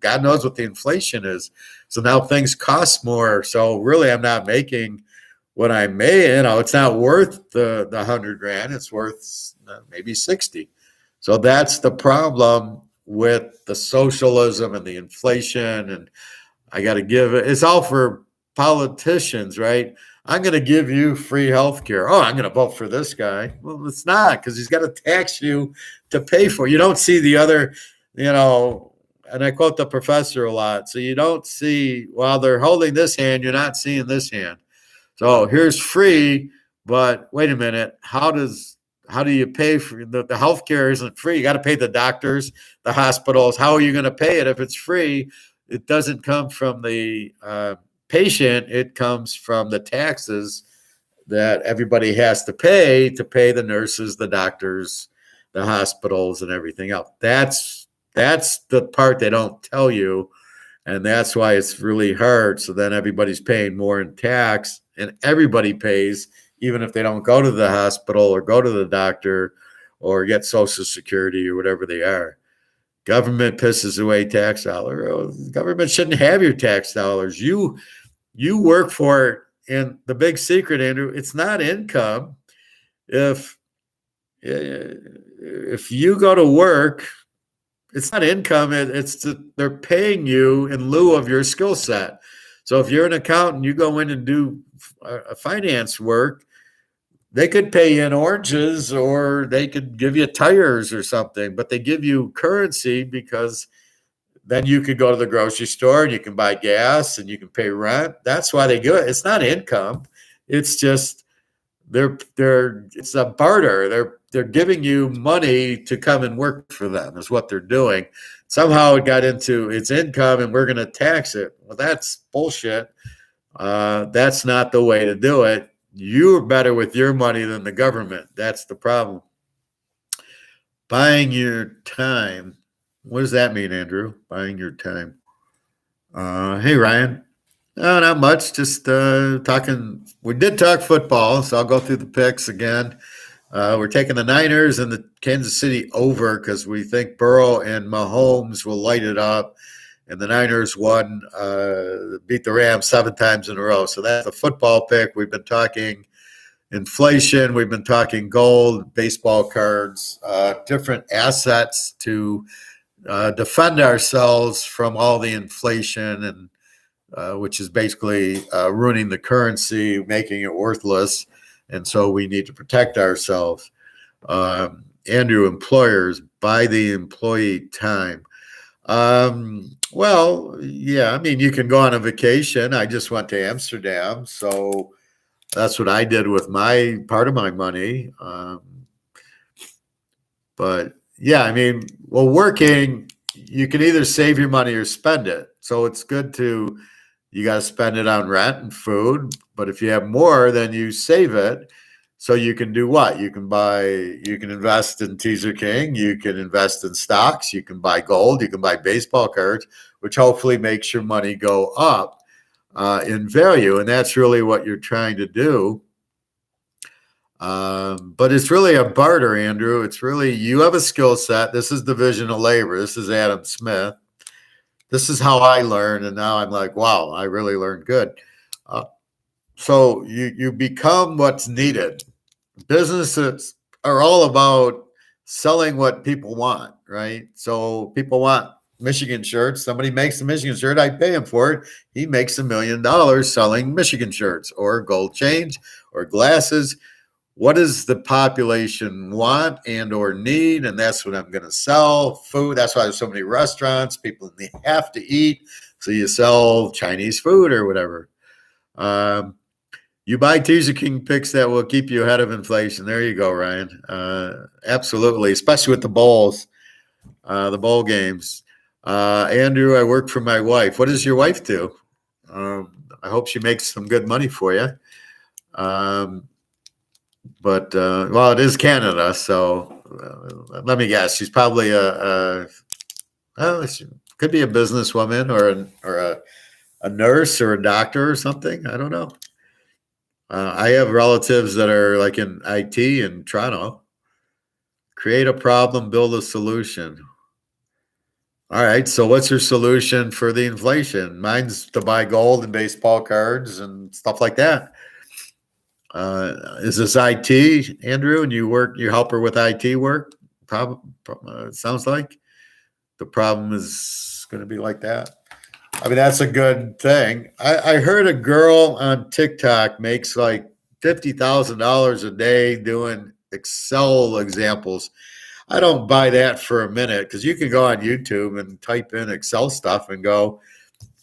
God knows what the inflation is. So now things cost more. So really, I'm not making what I may, it's not worth the 100 grand. It's worth maybe 60. So that's the problem with the socialism and the inflation. And I got to give it. It's all for politicians, right? I'm going to give you free health care. Oh, I'm going to vote for this guy. Well, it's not, because he's got to tax you to pay for it. You don't see the other, and I quote the professor a lot. So you don't see, while they're holding this hand, you're not seeing this hand. So here's free, but wait a minute. How do you pay for the healthcare? Isn't free. You got to pay the doctors, the hospitals. How are you going to pay it if it's free? It doesn't come from the patient. It comes from the taxes that everybody has to pay the nurses, the doctors, the hospitals, and everything else. That's the part they don't tell you. And that's why it's really hard. So then everybody's paying more in tax, and everybody pays, even if they don't go to the hospital or go to the doctor or get Social Security or whatever they are. Government pisses away tax dollars. The government shouldn't have your tax dollars. You work for it. And the big secret, Andrew, it's not income. If you go to work, it's not income. They're paying you in lieu of your skill set. So if you're an accountant, you go in and do finance work, they could pay you in oranges, or they could give you tires or something, but they give you currency because then you could go to the grocery store and you can buy gas and you can pay rent. That's why they do it. It's not income. It's just it's a barter. They're giving you money to come and work for them is what they're doing. Somehow it got into it's income and we're going to tax it. Well, that's bullshit. That's not the way to do it. You're better with your money than the government. That's the problem. Buying your time. What does that mean, Andrew? Buying your time. Hey, Ryan. No, not much. Just talking. We did talk football, so I'll go through the picks again. We're taking the Niners and the Kansas City over because we think Burrow and Mahomes will light it up. And the Niners beat the Rams 7 times in a row. So that's a football pick. We've been talking inflation. We've been talking gold, baseball cards, different assets to defend ourselves from all the inflation, and which is basically ruining the currency, making it worthless. And so we need to protect ourselves. Andrew, employers buy the employee time. Well, yeah, I mean, you can go on a vacation. I just went to Amsterdam, so that's what I did with my part of my money. But yeah, I mean, well, working, you can either save your money or spend it. So it's good you got to spend it on rent and food. But if you have more, then you save it. So you can do what? You can invest in Teaser King, you can invest in stocks, you can buy gold, you can buy baseball cards, which hopefully makes your money go up in value. And that's really what you're trying to do. But it's really a barter, Andrew. It's really, you have a skill set. This is division of labor. This is Adam Smith. This is how I learned. And now I'm like, wow, I really learned good. So you become what's needed. Businesses are all about selling what people want, right? So people want Michigan shirts. Somebody makes a Michigan shirt. I pay him for it. He makes $1 million selling Michigan shirts or gold chains or glasses. What does the population want and or need? And that's what I'm going to sell. Food. That's why there's so many restaurants. People have to eat. So you sell Chinese food or whatever. You buy Teaser King picks that will keep you ahead of inflation. There you go, Ryan. Absolutely, especially with the bowls, the bowl games. Andrew, I work for my wife. What does your wife do? I hope she makes some good money for you. But well, it is Canada, so let me guess. She's probably she could be a businesswoman or a nurse or a doctor or something. I don't know. I have relatives that are like in IT in Toronto. Create a problem, build a solution. All right. So what's your solution for the inflation? Mine's to buy gold and baseball cards and stuff like that. Is this IT, Andrew, and you help her with IT work? It sounds like the problem is going to be like that. I mean, that's a good thing. I heard a girl on TikTok makes like $50,000 a day doing Excel examples. I don't buy that for a minute because you can go on YouTube and type in Excel stuff and go,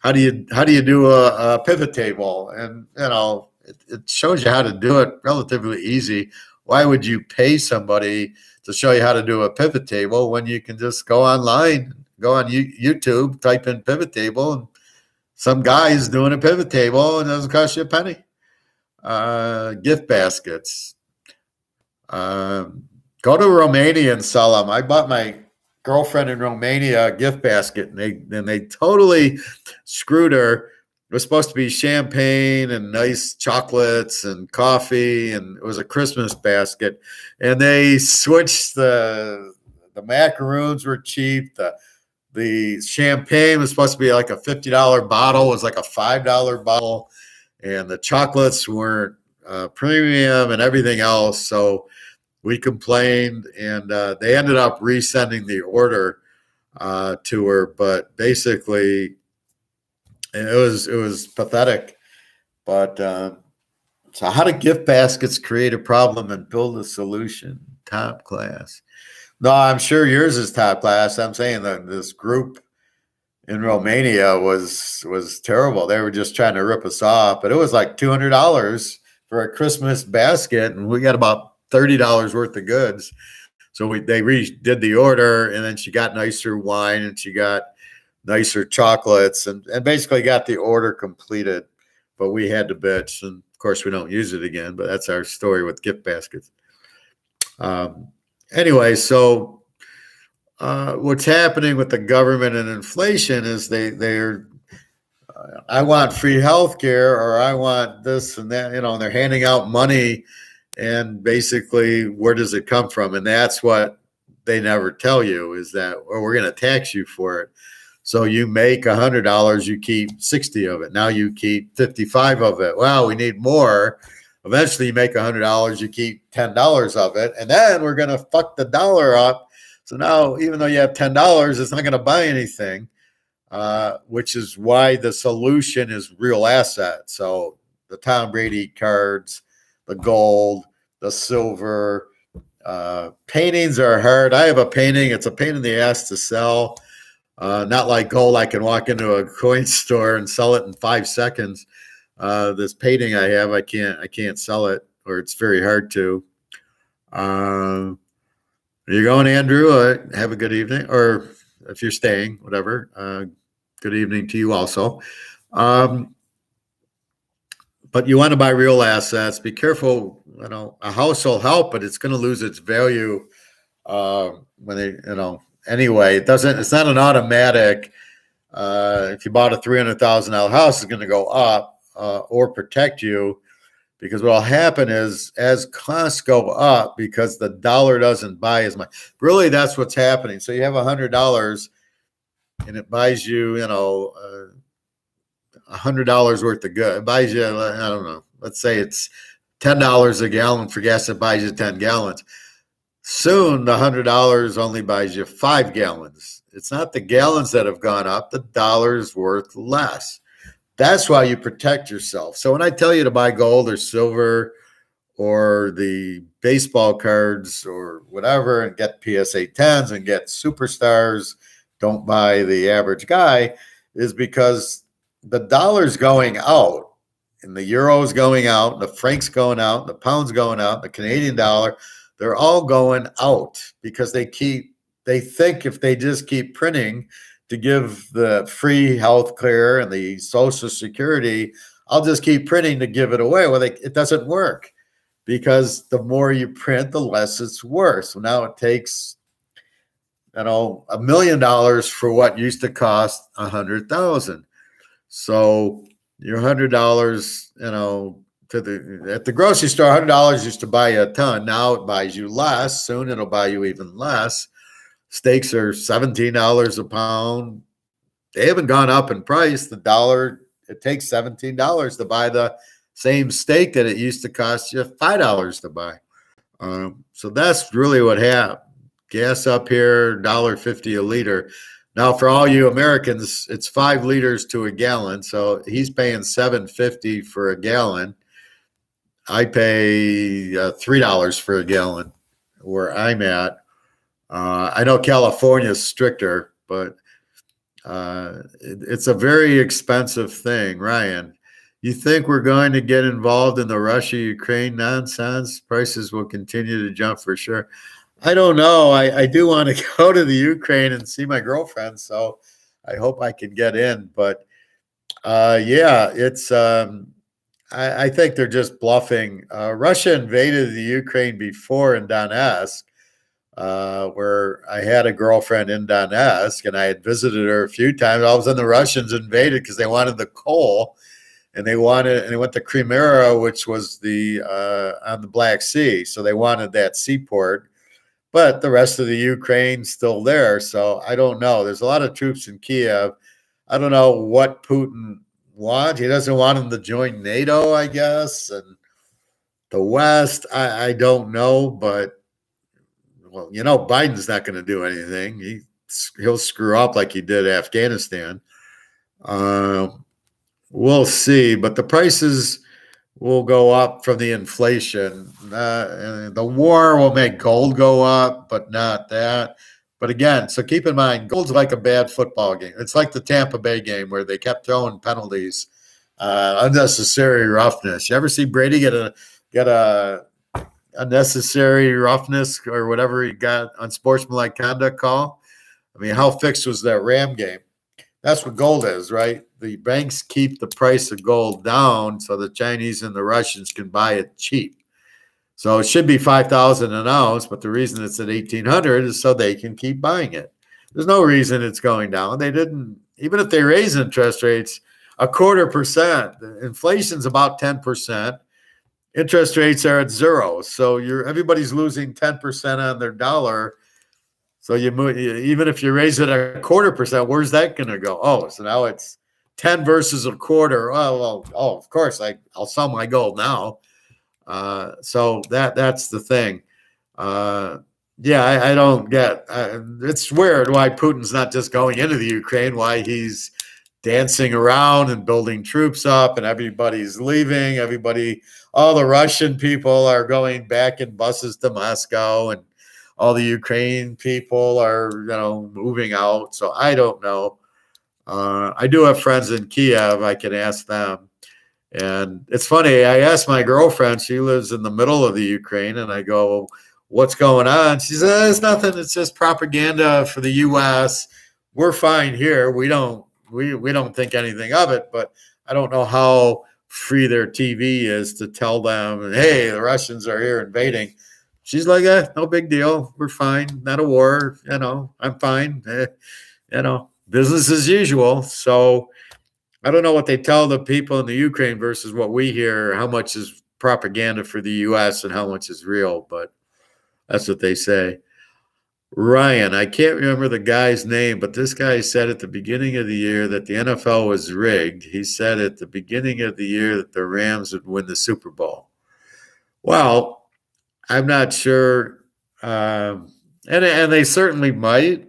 how do you do a pivot table? And it shows you how to do it relatively easy. Why would you pay somebody to show you how to do a pivot table when you can just go online, go on YouTube, type in pivot table, and some guy's doing a pivot table and it doesn't cost you a penny. Gift baskets. Go to Romania and sell them. I bought my girlfriend in Romania a gift basket, and they totally screwed her. It was supposed to be champagne and nice chocolates and coffee, and it was a Christmas basket. And they switched the macaroons were cheap. The champagne was supposed to be like a $50 bottle. It was like a $5 bottle, and the chocolates weren't premium and everything else. So we complained, and they ended up resending the order to her. But basically, it was pathetic. But so how do gift baskets create a problem and build a solution? Top class. No, I'm sure yours is top class. I'm saying that this group in Romania was terrible. They were just trying to rip us off. But it was like $200 for a Christmas basket, and we got about $30 worth of goods. So they redid the order, and then she got nicer wine and she got nicer chocolates and basically got the order completed. But we had to bitch, and of course we don't use it again. But that's our story with gift baskets. Anyway, so what's happening with the government and inflation is they're I want free health care, or I want this and that, and they're handing out money And basically, where does it come from? And that's what they never tell you, is that, well, we're going to tax you for it. So you make $100, you keep 60 of it. Now you keep 55 of it. Well, we need more. Eventually you make $100, you keep $10 of it. And then we're going to fuck the dollar up. So now, even though you have $10, it's not going to buy anything, which is why the solution is real assets. So the Tom Brady cards, the gold, the silver, paintings are hard. I have a painting. It's a pain in the ass to sell. Not like gold. I can walk into a coin store and sell it in 5 seconds. This painting I have, I can't sell it, or it's very hard to. You're going, Andrew. Have a good evening, or if you're staying, whatever. Good evening to you also. But you want to buy real assets. Be careful. A house will help, but it's going to lose its value when they, Anyway, it's not an automatic. If you bought a $300,000 house, it's going to go up or protect you, because what will happen is, as costs go up, because the dollar doesn't buy as much. Really, that's what's happening. So you have $100 and it buys you, $100 worth of good. It buys you, I don't know, let's say it's $10 a gallon for gas. It buys you 10 gallons. Soon, the $100 only buys you 5 gallons. It's not the gallons that have gone up. The dollar's worth less. That's why you protect yourself. So when I tell you to buy gold or silver or the baseball cards or whatever, and get PSA 10s and get superstars, don't buy the average guy, is because the dollar's going out and the euro's going out, the franc's going out, the pound's going out, the Canadian dollar, they're all going out, because they think if they just keep printing to give the free health care and the Social Security, I'll just keep printing to give it away. Well, it doesn't work, because the more you print, the less it's worth. So now it takes, $1 million for what used to cost $100,000. So your $100, at the grocery store, $100 used to buy you a ton. Now it buys you less. Soon it'll buy you even less. Steaks are $17 a pound. They haven't gone up in price. The dollar, it takes $17 to buy the same steak that it used to cost you $5 to buy. So that's really what happened. Gas up here, $1.50 a liter. Now, for all you Americans, it's 5 liters to a gallon. So he's paying $7.50 for a gallon. I pay $3 for a gallon where I'm at. I know California is stricter, but it's a very expensive thing. Ryan, you think we're going to get involved in the Russia-Ukraine nonsense? Prices will continue to jump for sure. I don't know. I do want to go to the Ukraine and see my girlfriend, so I hope I can get in. But yeah, it's. I think they're just bluffing. Russia invaded the Ukraine before in Donetsk, where I had a girlfriend in Donetsk, and I had visited her a few times. All of a sudden, the Russians invaded because they wanted the coal, and they went to Crimea, which was on the Black Sea. So they wanted that seaport. But the rest of the Ukraine's still there. So I don't know. There's a lot of troops in Kiev. I don't know what Putin wants. He doesn't want them to join NATO, I guess. And the West, I don't know. But, well, Biden's not going to do anything. He'll screw up like he did Afghanistan. We'll see. But the prices will go up from the inflation. The war will make gold go up, but not that. But again, so keep in mind, gold's like a bad football game. It's like the Tampa Bay game where they kept throwing penalties, unnecessary roughness. You ever see Brady get a unnecessary roughness or whatever he got unsportsmanlike conduct call? I mean, how fixed was that Ram game? That's what gold is, right? The banks keep the price of gold down so the Chinese and the Russians can buy it cheap. So it should be $5,000 an ounce, but the reason it's at $1,800 is so they can keep buying it. There's no reason it's going down. They didn't, even if they raise interest rates 0.25%, inflation's about 10%, interest rates are at zero. So everybody's losing 10% on their dollar. So even if you raise it 0.25%, where's that going to go? Oh, so now it's 10 versus a quarter. Of course, I'll sell my gold now. So that's the thing. I don't get. It's weird why Putin's not just going into the Ukraine. Why he's dancing around and building troops up, and everybody's leaving. All the Russian people are going back in buses to Moscow, and all the Ukraine people are, moving out. So I don't know. I do have friends in Kiev. I can ask them. And it's funny. I asked my girlfriend. She lives in the middle of the Ukraine, and I go, "What's going on?" She says, "It's nothing. It's just propaganda for the U.S. We're fine here. We don't think anything of it." But I don't know how free their TV is to tell them, "Hey, the Russians are here invading." She's like, "No big deal. We're fine. Not a war. I'm fine. Business as usual." So I don't know what they tell the people in the Ukraine versus what we hear, how much is propaganda for the U.S. and how much is real, but that's what they say. Ryan, I can't remember the guy's name, but this guy said at the beginning of the year that the NFL was rigged. He said at the beginning of the year that the Rams would win the Super Bowl. Well, I'm not sure, and they certainly might.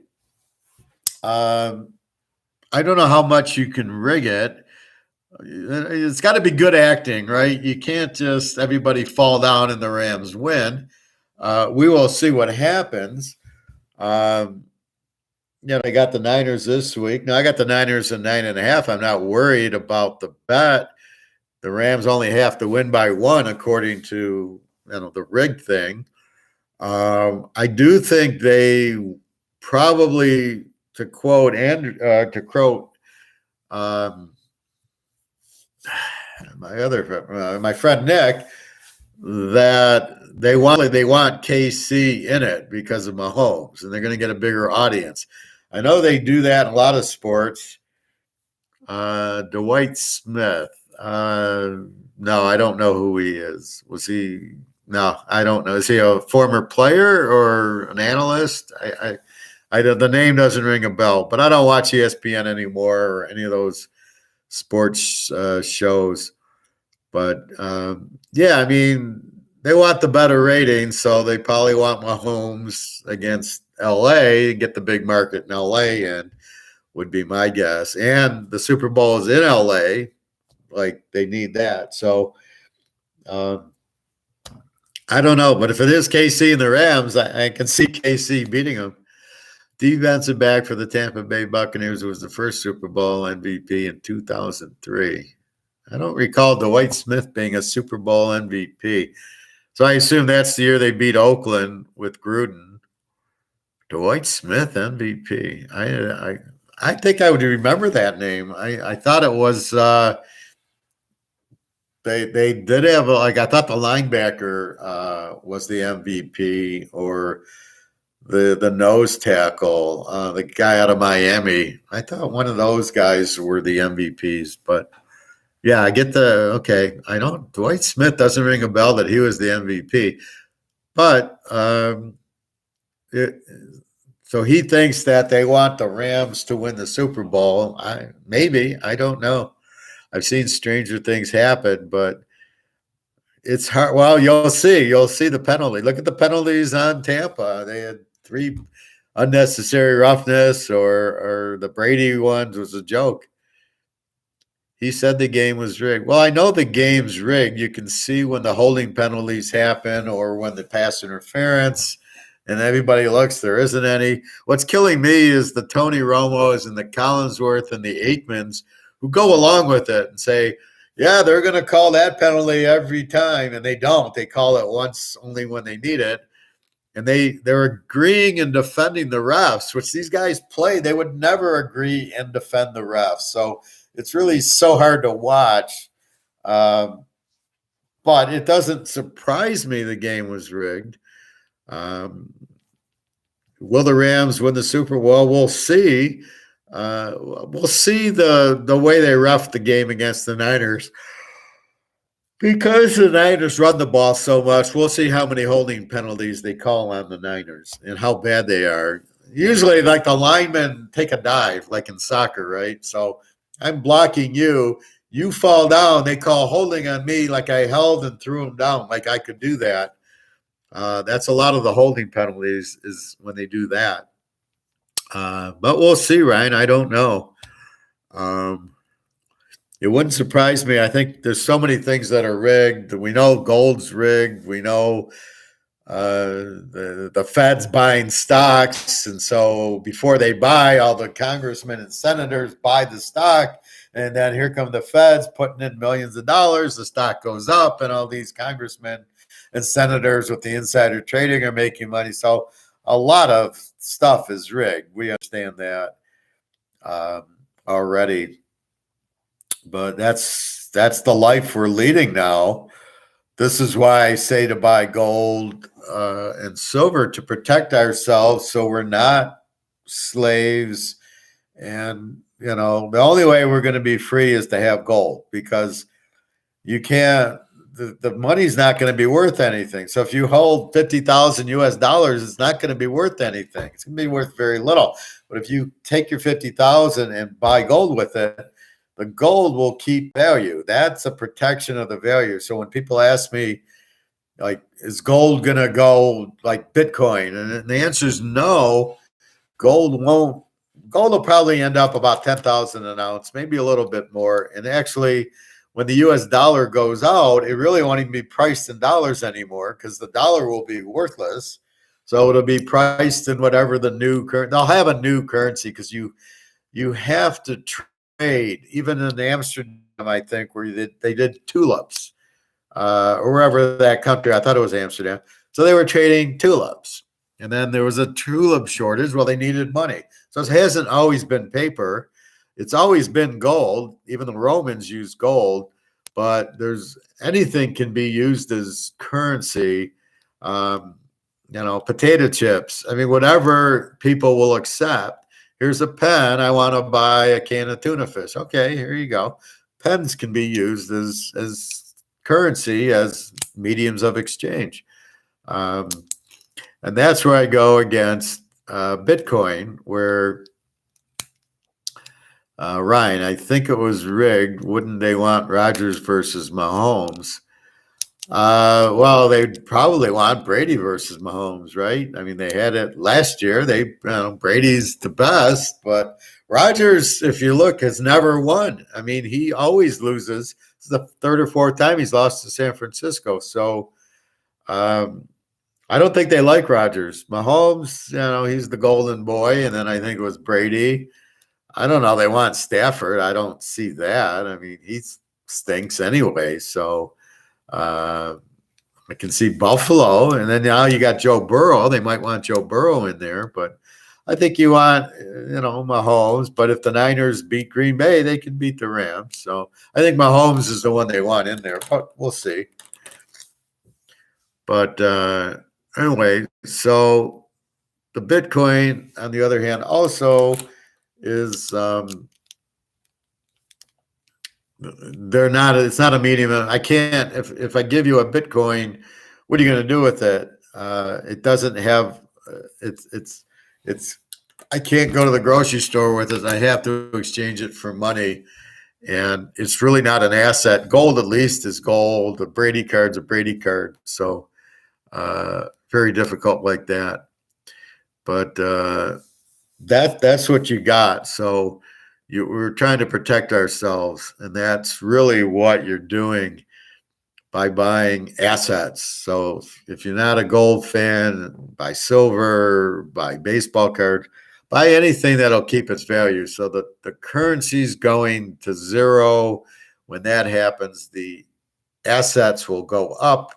I don't know how much you can rig it. It's got to be good acting, right? You can't just everybody fall down and the Rams win. We will see what happens. They got the Niners this week. Now I got the Niners in 9.5. I'm not worried about the bet. The Rams only have to win by 1 according to the rigged thing. I do think they probably, to quote my friend Nick, that they want KC in it because of Mahomes, and they're going to get a bigger audience. I know they do that in a lot of sports. Dwight Smith. No, I don't know who he is. Was he? No, I don't know. Is he a former player or an analyst? The name doesn't ring a bell, but I don't watch ESPN anymore or any of those sports shows. But they want the better ratings, so they probably want Mahomes against LA, get the big market in LA in, would be my guess. And the Super Bowl is in LA, like they need that. So I don't know, but if it is KC and the Rams, I can see KC beating them. Defensive back for the Tampa Bay Buccaneers was the first Super Bowl MVP in 2003. I don't recall Dwight Smith being a Super Bowl MVP. So I assume that's the year they beat Oakland with Gruden. Dwight Smith MVP. I think I would remember that name. I thought it was they did have I thought the linebacker was the MVP, or the nose tackle, the guy out of Miami. I thought one of those guys were the MVPs, but yeah, I get Dwight Smith doesn't ring a bell that he was the MVP, but so he thinks that they want the Rams to win the Super Bowl. I don't know. I've seen stranger things happen, but it's hard. Well, you'll see the penalty. Look at the penalties on Tampa. They had 3 unnecessary roughness, or the Brady ones was a joke. He said the game was rigged. Well, I know the game's rigged. You can see when the holding penalties happen or when the pass interference, and everybody looks, there isn't any. What's killing me is the Tony Romos and the Collinsworth and the Aikmans who go along with it and say, yeah, they're going to call that penalty every time, and they don't. They call it once only when they need it. And they're agreeing and defending the refs, which these guys play. They would never agree and defend the refs. So it's really so hard to watch. But it doesn't surprise me the game was rigged. Will the Rams win the Super Bowl? We'll see. We'll see the way they ref the game against the Niners. Because the Niners run the ball so much, we'll see how many holding penalties they call on the Niners and how bad they are. Usually, like the linemen take a dive, like in soccer, right? So I'm blocking you. You fall down. They call holding on me, like I held and threw him down, like I could do that. That's a lot of the holding penalties is when they do that. But we'll see, Ryan. I don't know. Um, it wouldn't surprise me. I think there's so many things that are rigged. We know gold's rigged. We know the Fed's buying stocks, and so before they buy, all the congressmen and senators buy the stock, and then here come the Feds putting in millions of dollars. The stock goes up, and all these congressmen and senators with the insider trading are making money. So a lot of stuff is rigged. We understand that already, but that's the life we're leading now. This is why I say to buy gold and silver to protect ourselves so we're not slaves. And, the only way we're going to be free is to have gold because you can't, the money's not going to be worth anything. So if you hold 50,000 US dollars, it's not going to be worth anything. It's going to be worth very little. But if you take your 50,000 and buy gold with it, the gold will keep value. That's a protection of the value. So when people ask me, like, is gold going to go like Bitcoin? And the answer is no. Gold won't. Gold will probably end up about 10,000 an ounce, maybe a little bit more. And actually, when the US dollar goes out, it really won't even be priced in dollars anymore because the dollar will be worthless. So it'll be priced in whatever the new currency. They'll have a new currency because you have to trade, even in Amsterdam, I think, where they did tulips, or wherever that country, I thought it was Amsterdam. So they were trading tulips. And then there was a tulip shortage. Well, they needed money. So it hasn't always been paper. It's always been gold. Even the Romans used gold. But anything can be used as currency. Potato chips. I mean, whatever people will accept. Here's a pen. I want to buy a can of tuna fish. Okay, here you go. Pens can be used as currency, as mediums of exchange. And that's where I go against Bitcoin, where Ryan, I think it was rigged. Wouldn't they want Rodgers versus Mahomes? Well, they'd probably want Brady versus Mahomes, right? I mean, they had it last year. Brady's the best, but Rodgers, if you look, has never won. I mean, he always loses. It's the third or fourth time he's lost to San Francisco. So I don't think they like Rodgers. Mahomes, he's the golden boy, and then I think it was Brady. I don't know. They want Stafford. I don't see that. I mean, he stinks anyway. So I can see Buffalo, and then now you got Joe Burrow. They might want Joe Burrow in there, but I think you want, Mahomes. But if the Niners beat Green Bay, they can beat the Rams. So I think Mahomes is the one they want in there, but we'll see. But anyway, so the Bitcoin, on the other hand, also is it's not a medium. I can't, if I give you a Bitcoin, what are you going to do with it? It doesn't have, I can't go to the grocery store with it. I have to exchange it for money. And it's really not an asset. Gold, at least, is gold. A Brady card's a Brady card. So very difficult like that. But that's what you got. So we're trying to protect ourselves, and that's really what you're doing by buying assets. So if you're not a gold fan, buy silver, buy baseball cards, buy anything that'll keep its value. So the currency's going to zero. When that happens, the assets will go up.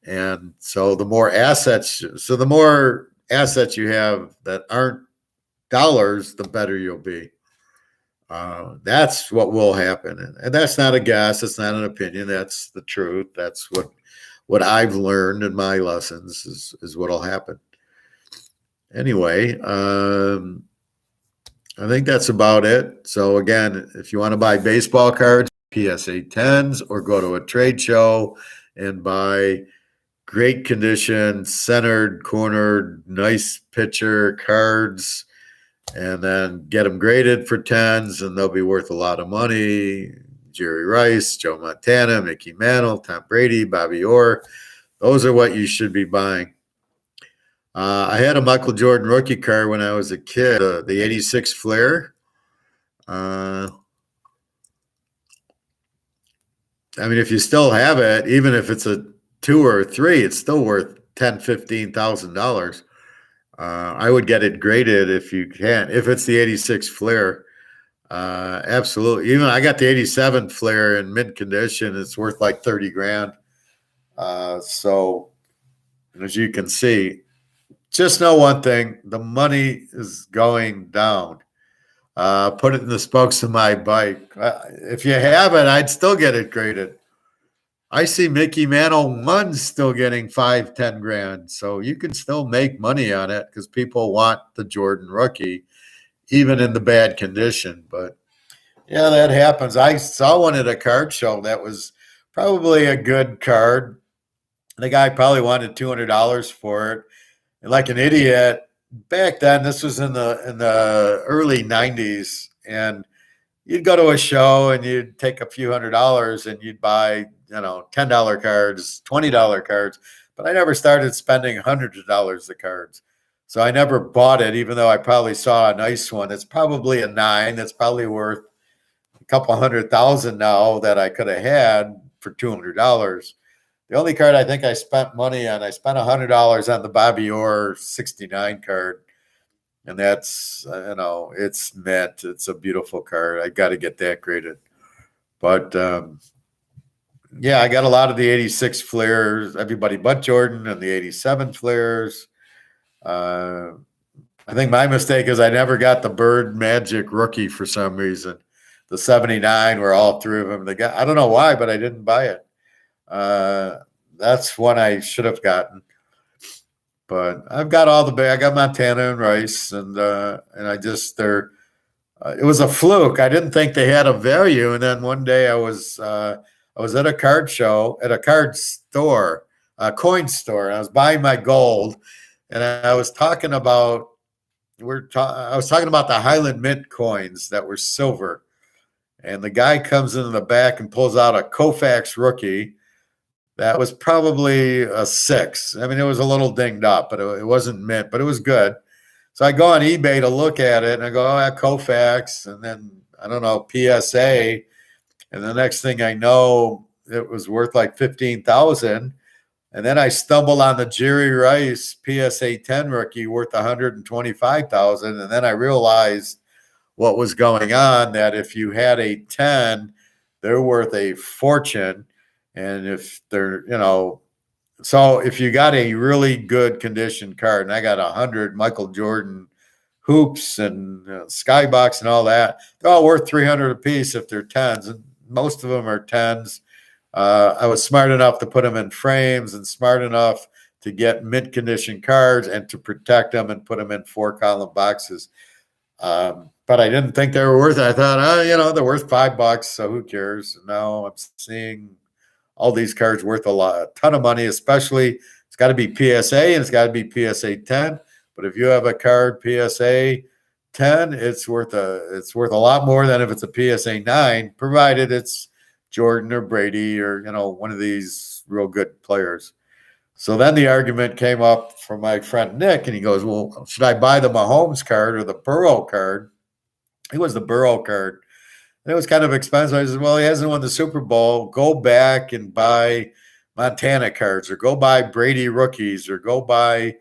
And so the more assets you have that aren't dollars, the better you'll be. That's what will happen. And that's not a guess. It's not an opinion. That's the truth. That's what I've learned in my lessons is what'll happen. Anyway, I think that's about it. So again, if you want to buy baseball cards, PSA 10s or go to a trade show and buy great condition, centered, cornered, nice picture cards, and then get them graded for 10s, and they'll be worth a lot of money. Jerry Rice, Joe Montana, Mickey Mantle, Tom Brady, Bobby Orr. Those are what you should be buying. I had a Michael Jordan rookie card when I was a kid, the 86 Flair. I mean, if you still have it, even if it's a 2 or a 3, it's still worth $10,000, $15,000. I would get it graded if you can. If it's the 86 Flair, absolutely. Even I got the 87 Flair in mid condition. It's worth like 30 grand. So as you can see, just know one thing: the money is going down. Put it in the spokes of my bike. If you have it, I'd still get it graded. I see Mickey Mantle ones still getting 5, 10 grand. So you can still make money on it because people want the Jordan rookie, even in the bad condition. But yeah, that happens. I saw one at a card show that was probably a good card. The guy probably wanted $200 for it. And like an idiot, back then, this was in the early 90s, and you'd go to a show and you'd take a few $100s and you'd buy, $10 cards, $20 cards. But I never started spending hundreds of dollars of cards. So I never bought it, even though I probably saw a nice one. It's probably a 9. That's probably worth a couple $100,000 now that I could have had for $200. The only card I think I spent money on, I spent $100 on the Bobby Orr 69 card. And that's, it's mint. It's a beautiful card. I got to get that graded. But, yeah, I got a lot of the 86 Flares, everybody but Jordan, and the 87 Flares. I think my mistake is I never got the Bird Magic rookie for some reason. The 79 were all 3 of them. I don't know why, but I didn't buy it. That's one I should have gotten. But I've got I got Montana and Rice, and I just it was a fluke. I didn't think they had a value, and then one day I was at a card show at a card store, a coin store. And I was buying my gold, and I was talking about the Highland Mint coins that were silver, and the guy comes in the back and pulls out a Koufax rookie. That was probably a 6. I mean, it was a little dinged up, but it wasn't mint, but it was good. So I go on eBay to look at it, and I go, Koufax, and then, I don't know, PSA. And the next thing I know, it was worth like $15,000. And then I stumbled on the Jerry Rice PSA 10 rookie worth $125,000. And then I realized what was going on, that if you had a 10, they're worth a fortune. And if they're, so if you got a really good condition card, and I got 100 Michael Jordan hoops and skybox and all that, they're all worth $300 a piece if they're 10s, and most of them are 10s. I was smart enough to put them in frames and smart enough to get mint condition cards and to protect them and put them in 4-column boxes. But I didn't think they were worth it. I thought, they're worth $5, so who cares? And now I'm seeing all these cards worth a ton of money, especially it's got to be PSA and it's got to be PSA 10. But if you have a card PSA 10, it's worth a lot more than if it's a PSA 9, provided it's Jordan or Brady or one of these real good players. So then the argument came up from my friend Nick, and he goes, "Well, should I buy the Mahomes card or the Burrow card?" It was the Burrow card. And it was kind of expensive. I said, well, he hasn't won the Super Bowl. Go back and buy Montana cards, or go buy Brady rookies, or go buy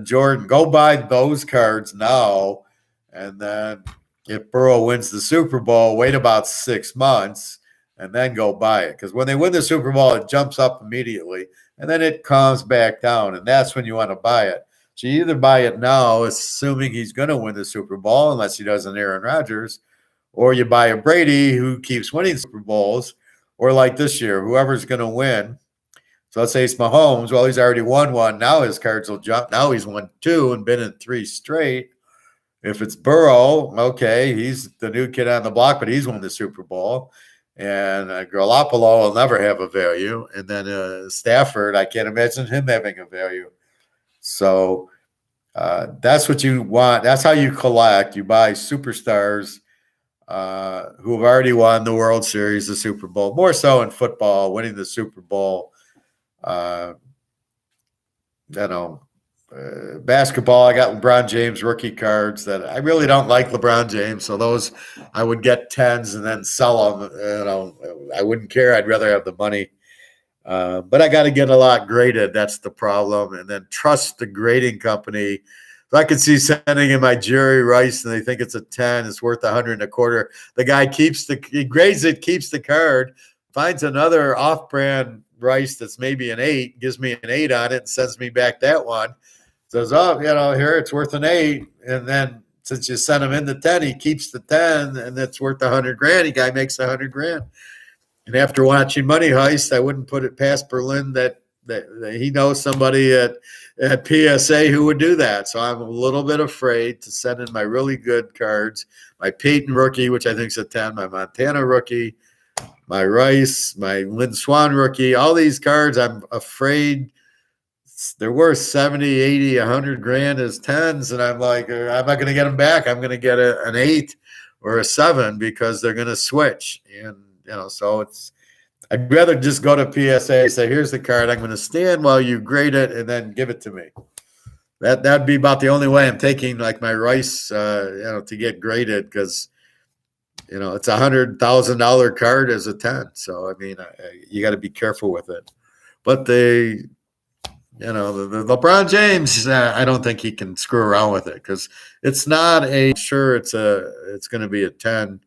Jordan. Go buy those cards now. And then if Burrow wins the Super Bowl, wait about 6 months and then go buy it. Because when they win the Super Bowl, it jumps up immediately. And then it comes back down. And that's when you want to buy it. So you either buy it now, assuming he's going to win the Super Bowl, unless he does an Aaron Rodgers, or you buy a Brady who keeps winning Super Bowls, or like this year, whoever's going to win. So let's say it's Mahomes. Well, he's already won one. Now his cards will jump. Now he's won 2 and been in 3 straight. If it's Burrow, okay, he's the new kid on the block, but he's won the Super Bowl. And Garoppolo will never have a value. And then Stafford, I can't imagine him having a value. So that's what you want. That's how you collect. You buy superstars who have already won the World Series, the Super Bowl, more so in football, winning the Super Bowl. Uh, basketball, I got LeBron James rookie cards that I really don't like LeBron James. So those I would get 10s and then sell them. I wouldn't care. I'd rather have the money. But I got to get a lot graded. That's the problem. And then trust the grading company. So I could see sending in my Jerry Rice and they think it's a 10. It's worth 125. The guy he grades it, keeps the card, finds another off-brand Rice that's maybe an 8, gives me an 8 on it and sends me back that one. Says, oh, here it's worth an 8. And then since you sent him in the 10, he keeps the 10 and that's worth $100,000. The guy makes $100,000. And after watching Money Heist, I wouldn't put it past Berlin that he knows somebody at PSA who would do that. So I'm a little bit afraid to send in my really good cards, my Peyton rookie, which I think is a 10, my Montana rookie, my Rice, my Lynn Swan rookie, all these cards, I'm afraid they're worth 70, 80, $100,000 as 10s. And I'm like, I'm not going to get them back. I'm going to get an 8 or a 7 because they're going to switch. And, so I'd rather just go to PSA and say, here's the card. I'm going to stand while you grade it and then give it to me. That'd be about the only way I'm taking like my Rice, to get graded because, it's $100,000 card as a 10. So, you got to be careful with it. But the LeBron James, I don't think he can screw around with it because it's not it's going to be a 10.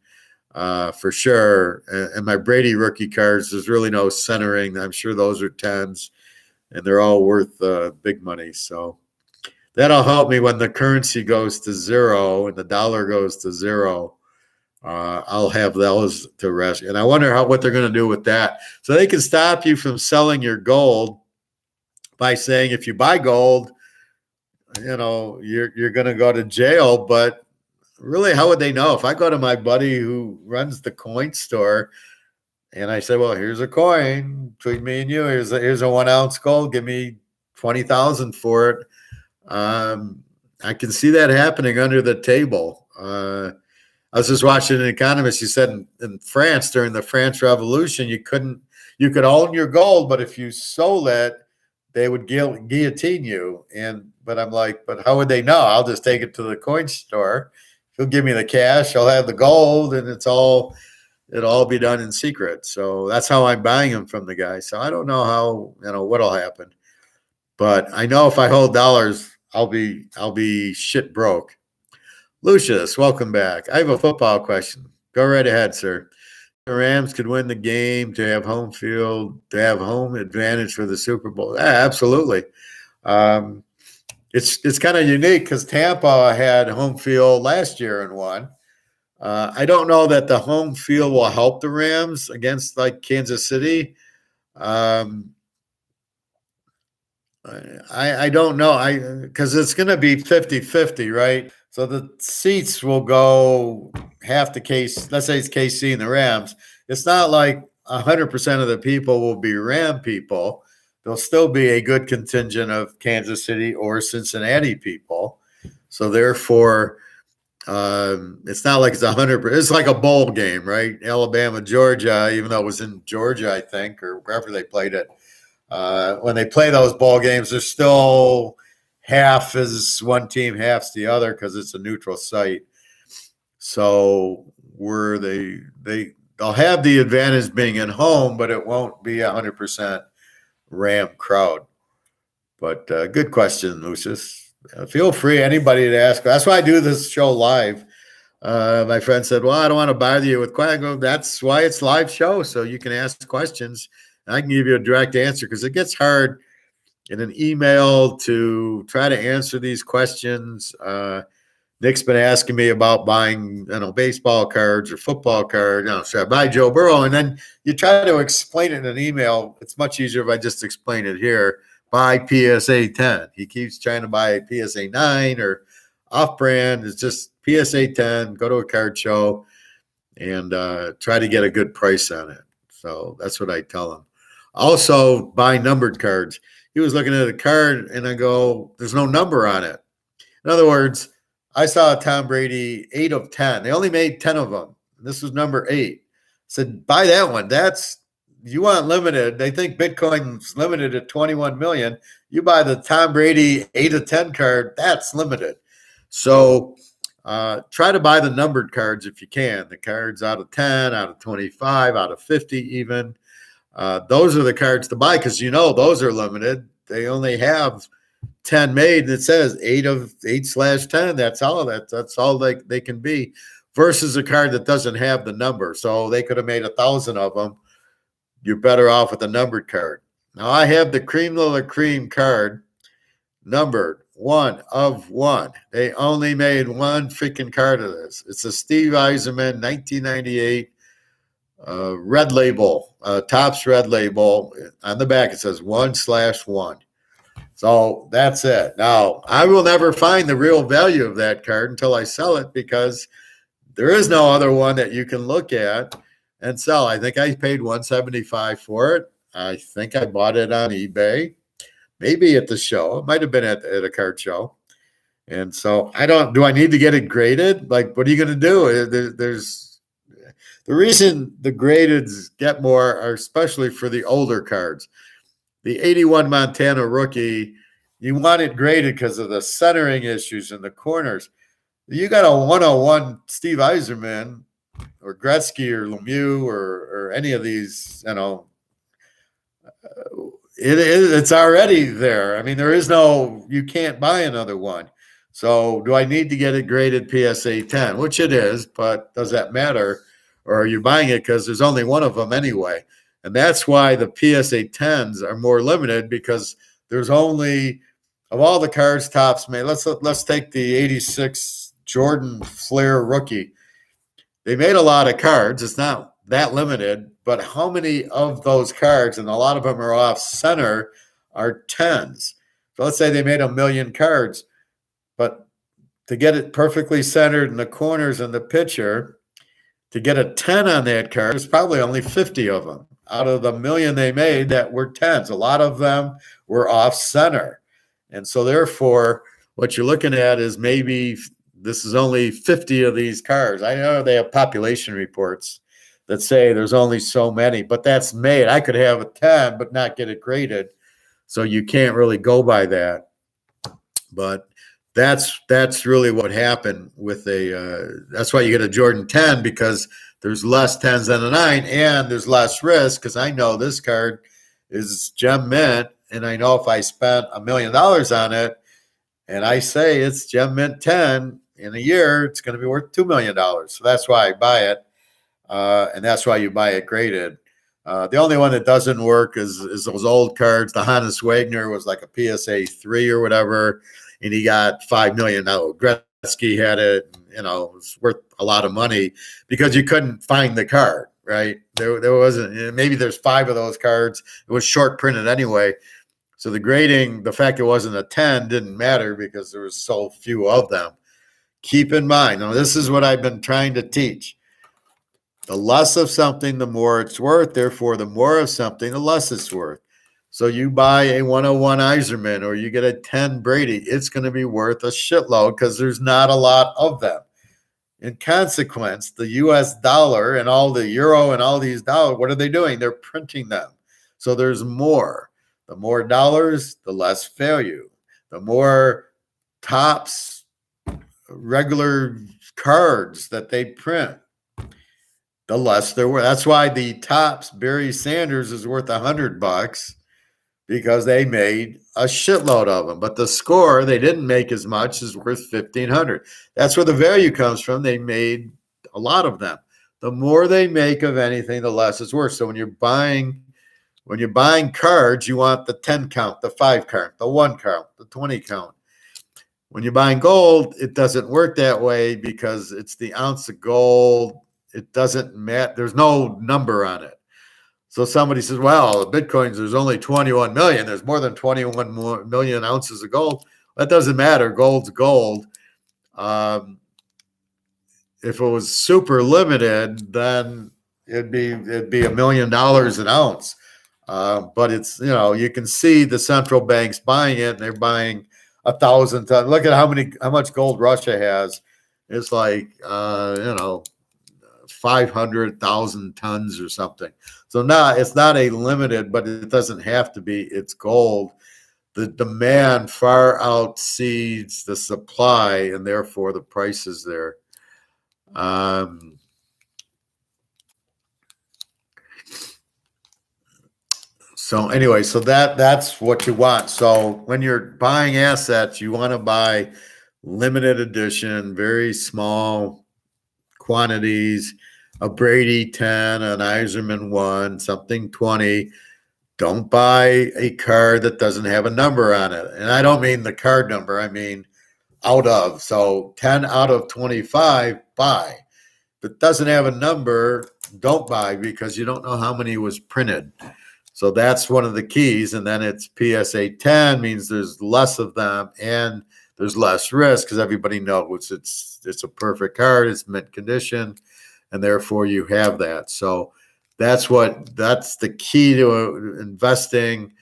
For sure. And my Brady rookie cards, there's really no centering. I'm sure those are 10s, and they're all worth big money. So that'll help me when the currency goes to 0 and the dollar goes to 0. I'll have those to rest. And I wonder what they're going to do with that. So they can stop you from selling your gold by saying if you buy gold, you're going to go to jail, but really, how would they know? If I go to my buddy who runs the coin store and I say, well, here's a coin between me and you. Here's a 1 ounce gold. Give me 20,000 for it. I can see that happening under the table. I was just watching an economist. He said in France during the French Revolution, you could own your gold, but if you sold it, they would guillotine you. But I'm like, but how would they know? I'll just take it to the coin store. He'll give me the cash. I'll have the gold, and it'll all be done in secret. So that's how I'm buying them from the guy. So I don't know what'll happen, but I know if I hold dollars, I'll be shit broke. Lucius, welcome back. I have a football question. Go right ahead, sir. The Rams could win the game to have home field, to have home advantage for the Super Bowl. Yeah, absolutely. It's kind of unique because Tampa had home field last year and won. I don't know that the home field will help the Rams against like Kansas City. I don't know. Because it's going to be 50-50, right? So the seats will go half the case. Let's say it's KC and the Rams. It's not like 100% of the people will be Ram people. There'll still be a good contingent of Kansas City or Cincinnati people. So therefore, it's not like it's 100%. It's like a bowl game, right? Alabama, Georgia, even though it was in Georgia, I think, or wherever they played it. When they play those ball games, there's still half is one team, half's the other because it's a neutral site. So where they'll have the advantage being at home, but it won't be 100% Ram crowd. But good question, Lucius. Feel free, anybody to ask. That's why I do this show live. My friend said, well, I don't want to bother you with questions. I go, that's why it's live show, so you can ask questions. And I can give you a direct answer because it gets hard in an email to try to answer these questions. Nick's been asking me about buying, baseball cards or football cards. Should I buy Joe Burrow? And then you try to explain it in an email. It's much easier if I just explain it here. Buy PSA 10. He keeps trying to buy PSA 9 or off-brand. It's just PSA 10. Go to a card show. and try to get a good price on it. So that's what I tell him. Also, buy numbered cards. He was looking at a card, and I go, "There's no number on it." In other words, I saw Tom Brady 8 of 10. They only made 10 of them. This was number 8. I said, buy that one. That's you want limited. They think Bitcoin's limited at 21 million. You buy the Tom Brady 8 of 10 card. That's limited. So try to buy the numbered cards if you can. The cards out of 10, out of 25, out of 50 even. Those are the cards to buy because those are limited. They only have 10 made, and it says 8/10. That's all they can be, versus a card that doesn't have the number. So they could have made 1,000 of them. You're better off with a numbered card. Now I have the Cream de la Cream card numbered 1/1. They only made one freaking card of this. It's a Steve Yzerman 1998 red label, Topps red label. On the back it says 1/1. So that's it. Now, I will never find the real value of that card until I sell it, because there is no other one that you can look at and sell. I think I paid $175 for it. I think I bought it on eBay, maybe at the show. It might have been at a card show. And so do I need to get it graded? Like, what are you going to do? There's the reason the gradeds get more are especially for the older cards. The 81 Montana rookie, you want it graded because of the centering issues in the corners. You got a 101 Steve Yzerman or Gretzky or Lemieux or any of these, it's already there. I mean, you can't buy another one. So do I need to get it graded PSA 10, which it is, but does that matter? Or are you buying it because there's only one of them anyway? And that's why the PSA 10s are more limited, because there's only, of all the cards Topps made, let's take the 86 Jordan Flair rookie. They made a lot of cards. It's not that limited, but how many of those cards, and a lot of them are off center, are 10s? So let's say they made 1 million cards, but to get it perfectly centered in the corners and the picture, to get a 10 on that card, there's probably only 50 of them out of the 1 million they made that were 10s. A lot of them were off center. And so therefore, what you're looking at is maybe this is only 50 of these cards. I know they have population reports that say there's only so many, but that's made. I could have a 10 but not get it graded. So you can't really go by that. But that's really what happened with that's why you get a Jordan 10, because there's less 10s than a 9, and there's less risk, because I know this card is gem mint, and I know if I spent $1 million on it and I say it's gem mint 10 in a year, it's going to be worth $2 million. So that's why I buy it, and that's why you buy it graded. The only one that doesn't work is those old cards. The Hannes Wagner was like a PSA 3 or whatever, and he got $5 million. Gretzky had it, it was worth a lot of money because you couldn't find the card, right? There wasn't, maybe there's 5 of those cards. It was short printed anyway. So the grading, the fact it wasn't a 10 didn't matter because there was so few of them. Keep in mind, now this is what I've been trying to teach. The less of something, the more it's worth. Therefore, the more of something, the less it's worth. So you buy a 101 Yzerman or you get a 10 Brady, it's going to be worth a shitload because there's not a lot of them. In consequence, the US dollar and all the euro and all these dollars, what are they doing? They're printing them. So there's more. The more dollars, the less value. The more Topps regular cards that they print, the less they're worth. That's why the Topps Barry Sanders is worth $100, because they made a shitload of them. But the score, they didn't make as much, is worth $1,500. That's where the value comes from. They made a lot of them. The more they make of anything, the less it's worth. So when you're buying cards, you want the 10 count, the 5 count, the 1 count, the 20 count. When you're buying gold, it doesn't work that way because it's the ounce of gold. It doesn't matter. There's no number on it. So somebody says, well, Bitcoins, there's only 21 million. There's more than 21 million ounces of gold. That doesn't matter. Gold's gold. if it was super limited, then it'd be $1 million an ounce. But it's, you can see the central banks buying it, and they're buying 1,000 tons. Look at how much gold Russia has. It's like 500,000 tons or something. So now it's not a limited, but it doesn't have to be. It's gold. The demand far outseeds the supply, and therefore the price is there. So anyway, so that's what you want. So when you're buying assets, you want to buy limited edition, very small quantities, a Brady 10, an Iserman 1, something 20. Don't buy a card that doesn't have a number on it. And I don't mean the card number, I mean out of. So 10 out of 25, buy. If it doesn't have a number, don't buy, because you don't know how many was printed. So that's one of the keys. And then it's PSA 10 means there's less of them and there's less risk, because everybody knows it's a perfect card, it's mint condition, and therefore you have that. So that's the key to investing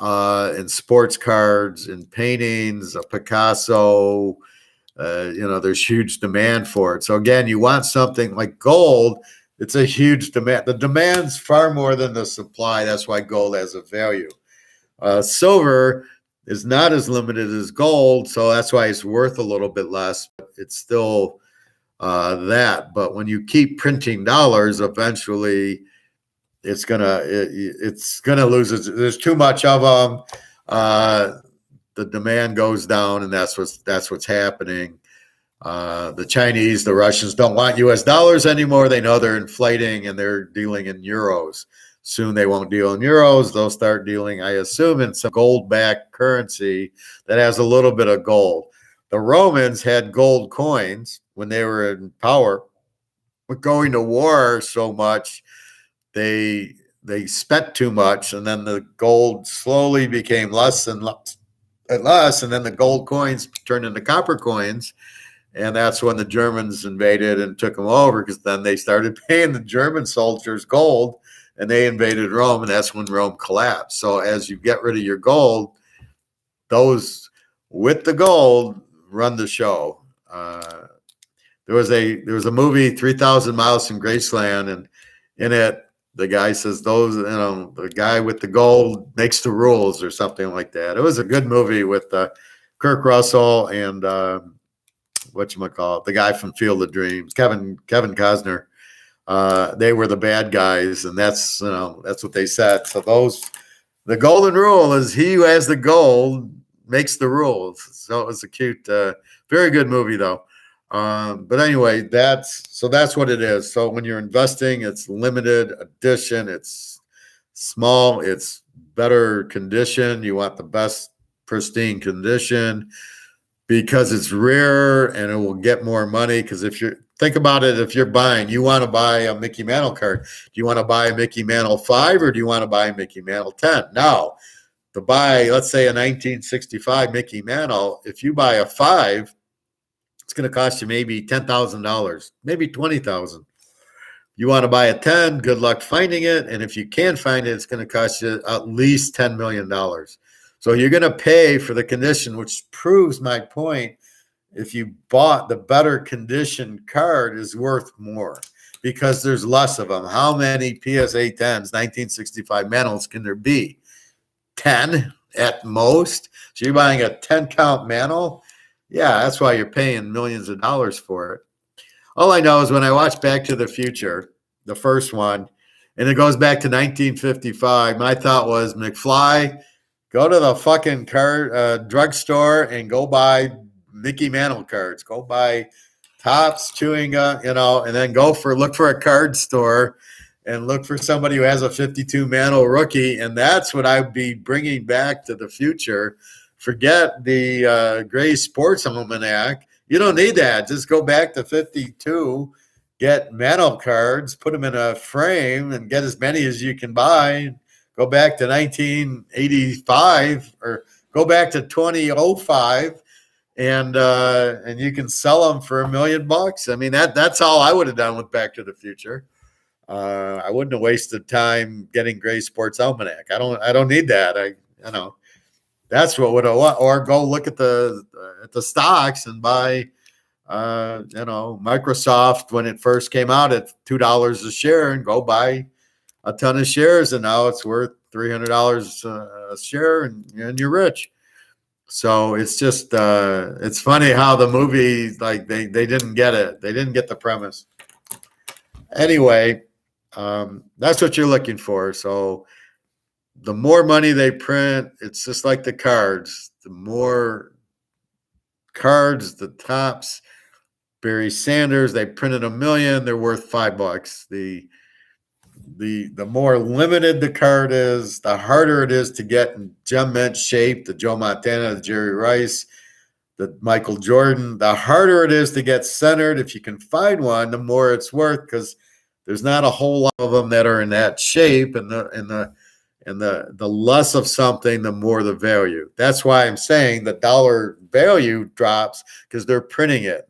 in sports cards, in paintings, a Picasso. There's huge demand for it. So again, you want something like gold. It's a huge demand. The demand's far more than the supply. That's why gold has a value. Silver is not as limited as gold, so that's why it's worth a little bit less. But it's still that. But when you keep printing dollars, eventually it's gonna lose its. There's too much of them. The demand goes down, and that's what's happening. The Chinese, the Russians don't want U.S. dollars anymore. They know they're inflating, and they're dealing in euros. Soon they won't deal in euros. They'll start dealing, I assume, in some gold-backed currency that has a little bit of gold. The Romans had gold coins when they were in power. But going to war so much, they spent too much, and then the gold slowly became less and less and less, and then the gold coins turned into copper coins. And that's when the Germans invaded and took them over, because then they started paying the German soldiers gold, and they invaded Rome, and that's when Rome collapsed. So as you get rid of your gold, those with the gold run the show. There was a movie, 3,000 Miles from Graceland, and in it, the guy says, the guy with the gold makes the rules, or something like that. It was a good movie with Kirk Russell and the guy from Field of Dreams, Kevin Costner. They were the bad guys, and that's what they said. So the golden rule is he who has the gold makes the rules. So it was a cute, very good movie though. But anyway, that's what it is. So when you're investing, it's limited edition, it's small, it's better condition. You want the best pristine condition, because it's rare and it will get more money. Because think about it, if you're buying, you want to buy a Mickey Mantle card. Do you want to buy a Mickey Mantle 5, or do you want to buy a Mickey Mantle 10? Now, to buy, let's say, a 1965 Mickey Mantle, if you buy a 5, it's going to cost you maybe $10,000, maybe $20,000. You want to buy a 10, good luck finding it. And if you can find it, it's going to cost you at least $10 million. So you're going to pay for the condition, which proves my point. If you bought the better condition card, is worth more, because there's less of them. How many PSA 10s, 1965 Mantles can there be? 10 at most. So you're buying a 10 count Mantle. Yeah, that's why you're paying millions of dollars for it. All I know is when I watch Back to the Future, the first one, and it goes back to 1955, my thought was, McFly, go to the fucking drugstore and go buy Mickey Mantle cards. Go buy Topps, chewing gum, and then look for a card store and look for somebody who has a 52 Mantle rookie. And that's what I'd be bringing back to the future. Forget the Gray Sports Almanac. You don't need that. Just go back to 52, get Mantle cards, put them in a frame, and get as many as you can buy. Go back to 1985, or go back to 2005, and you can sell them for $1 million. I mean, that's all I would have done with Back to the Future. I wouldn't have wasted time getting Gray Sports Almanac. I don't need that. That's what would have, or go look at the stocks and buy Microsoft when it first came out at $2 a share, and go buy a ton of shares, and now it's worth $300 a share, and you're rich. So it's just it's funny how the movie, like, they didn't get it. They didn't get the premise. Anyway, that's what you're looking for. So the more money they print, it's just like the cards. The more cards, the tops. Barry Sanders, they printed 1 million. They're worth $5. The more limited the card is, the harder it is to get in gem mint shape. The Joe Montana, the Jerry Rice, the Michael Jordan. The harder it is to get centered. If you can find one, the more it's worth, because there's not a whole lot of them that are in that shape, and the less of something, the more the value. That's why I'm saying the dollar value drops, because they're printing it.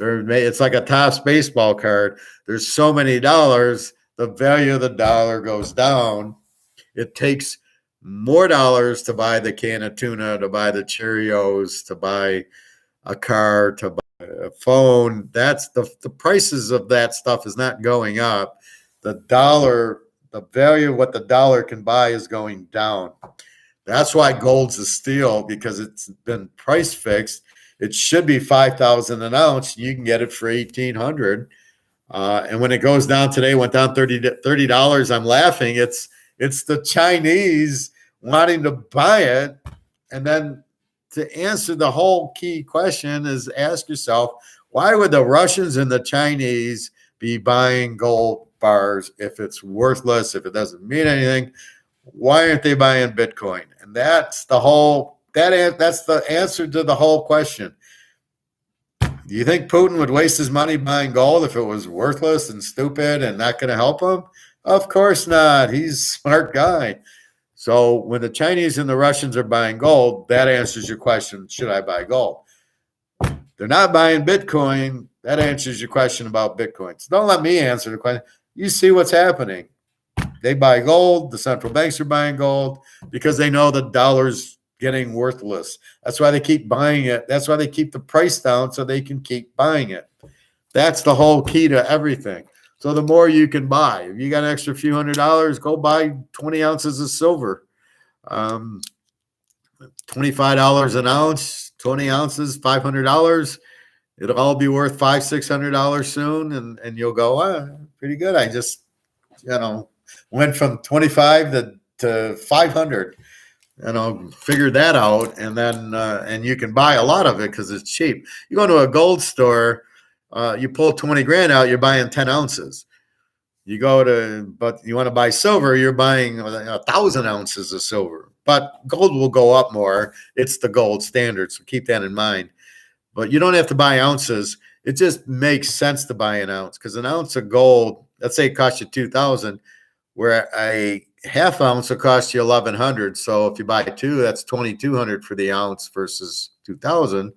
It's like a Topps baseball card. There's so many dollars, the value of the dollar goes down. It takes more dollars to buy the can of tuna, to buy the Cheerios, to buy a car, to buy a phone. That's the prices of that stuff is not going up. The value of what the dollar can buy is going down. That's why gold's a steal, because it's been price fixed. It should be $5,000 an ounce. You can get it for $1,800. And when it goes down today, went down $30. I'm laughing. It's the Chinese wanting to buy it. And then to answer the whole key question is, ask yourself, why would the Russians and the Chinese be buying gold bars if it's worthless, if it doesn't mean anything? Why aren't they buying Bitcoin? And that's the answer to the whole question. Do you think Putin would waste his money buying gold if it was worthless and stupid and not going to help him? Of course not. He's a smart guy. So when the Chinese and the Russians are buying gold, that answers your question, should I buy gold? They're not buying Bitcoin. That answers your question about Bitcoin. So don't let me answer the question. You see what's happening. They buy gold. The central banks are buying gold because they know the dollar's getting worthless. That's why they keep buying it. That's why they keep the price down, so they can keep buying it. That's the whole key to everything. So the more you can buy, if you got an extra few $100s, go buy 20 ounces of silver. $25 an ounce, 20 ounces, $500. It'll all be worth $500-$600 soon, and you'll go, pretty good. I just, went from 25 to 500. Figure that out, and then and you can buy a lot of it because it's cheap. You go to a gold store, you pull 20 grand out, you're buying 10 ounces. But you want to buy silver, you're buying 1,000 ounces of silver. But gold will go up more. It's the gold standard, so keep that in mind. But you don't have to buy ounces. It just makes sense to buy an ounce, because an ounce of gold, let's say it costs you $2,000, where a half ounce will cost you $1,100. So if you buy two, that's $2,200 for the ounce versus $2,000.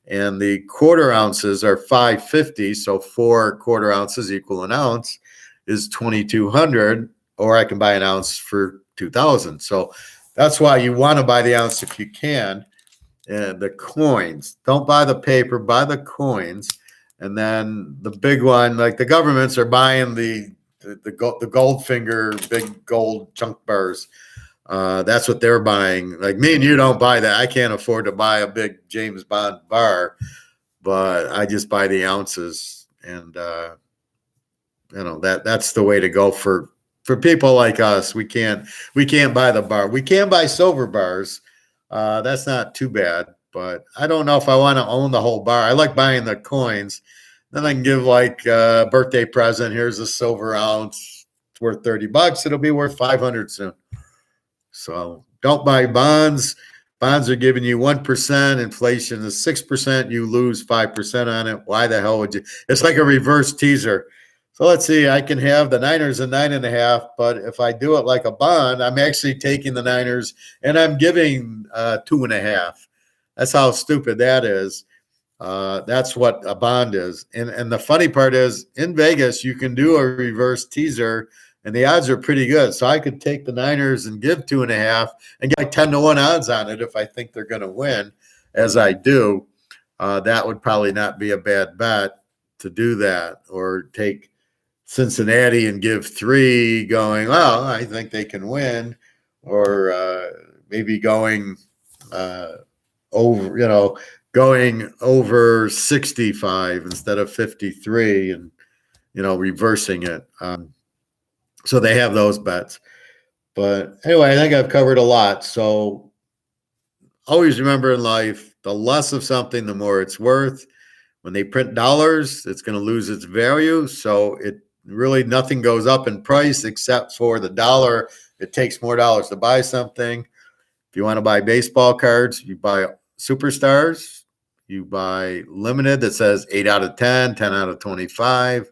And the quarter ounces are $550. So 4 quarter ounces equal an ounce is $2,200, or I can buy an ounce for $2,000. So that's why you want to buy the ounce if you can. And the coins, don't buy the paper, buy the coins. And then the big one, like the governments are buying the Goldfinger big gold chunk bars. That's what they're buying. Like me and you don't buy that. I can't afford to buy a big James Bond bar, but I just buy the ounces, and that's the way to go for people like us. We can't buy the bar. We can buy silver bars. That's not too bad, but I don't know if I want to own the whole bar. I like buying the coins. Then I can give like a birthday present. Here's a silver ounce. It's worth $30. It'll be worth $500 soon. So don't buy bonds. Bonds are giving you 1%. Inflation is 6%. You lose 5% on it. Why the hell would you? It's like a reverse teaser. So let's see. I can have the Niners at 9.5, but if I do it like a bond, I'm actually taking the Niners and I'm giving 2.5. That's how stupid that is. That's what a bond is. And the funny part is, in Vegas, you can do a reverse teaser, and the odds are pretty good. So I could take the Niners and give 2.5 and get like 10-1 odds on it if I think they're going to win, as I do. That would probably not be a bad bet to do that, or take Cincinnati and give 3, going, well, I think they can win, or maybe going over, going over 65 instead of 53, and reversing it. So they have those bets. But anyway, I think I've covered a lot. So always remember in life, the less of something, the more it's worth. When they print dollars, it's going to lose its value. So it really, nothing goes up in price except for the dollar. It takes more dollars to buy something. If you want to buy baseball cards, you buy Superstars. You buy limited that says 8 out of 10, 10 out of 25.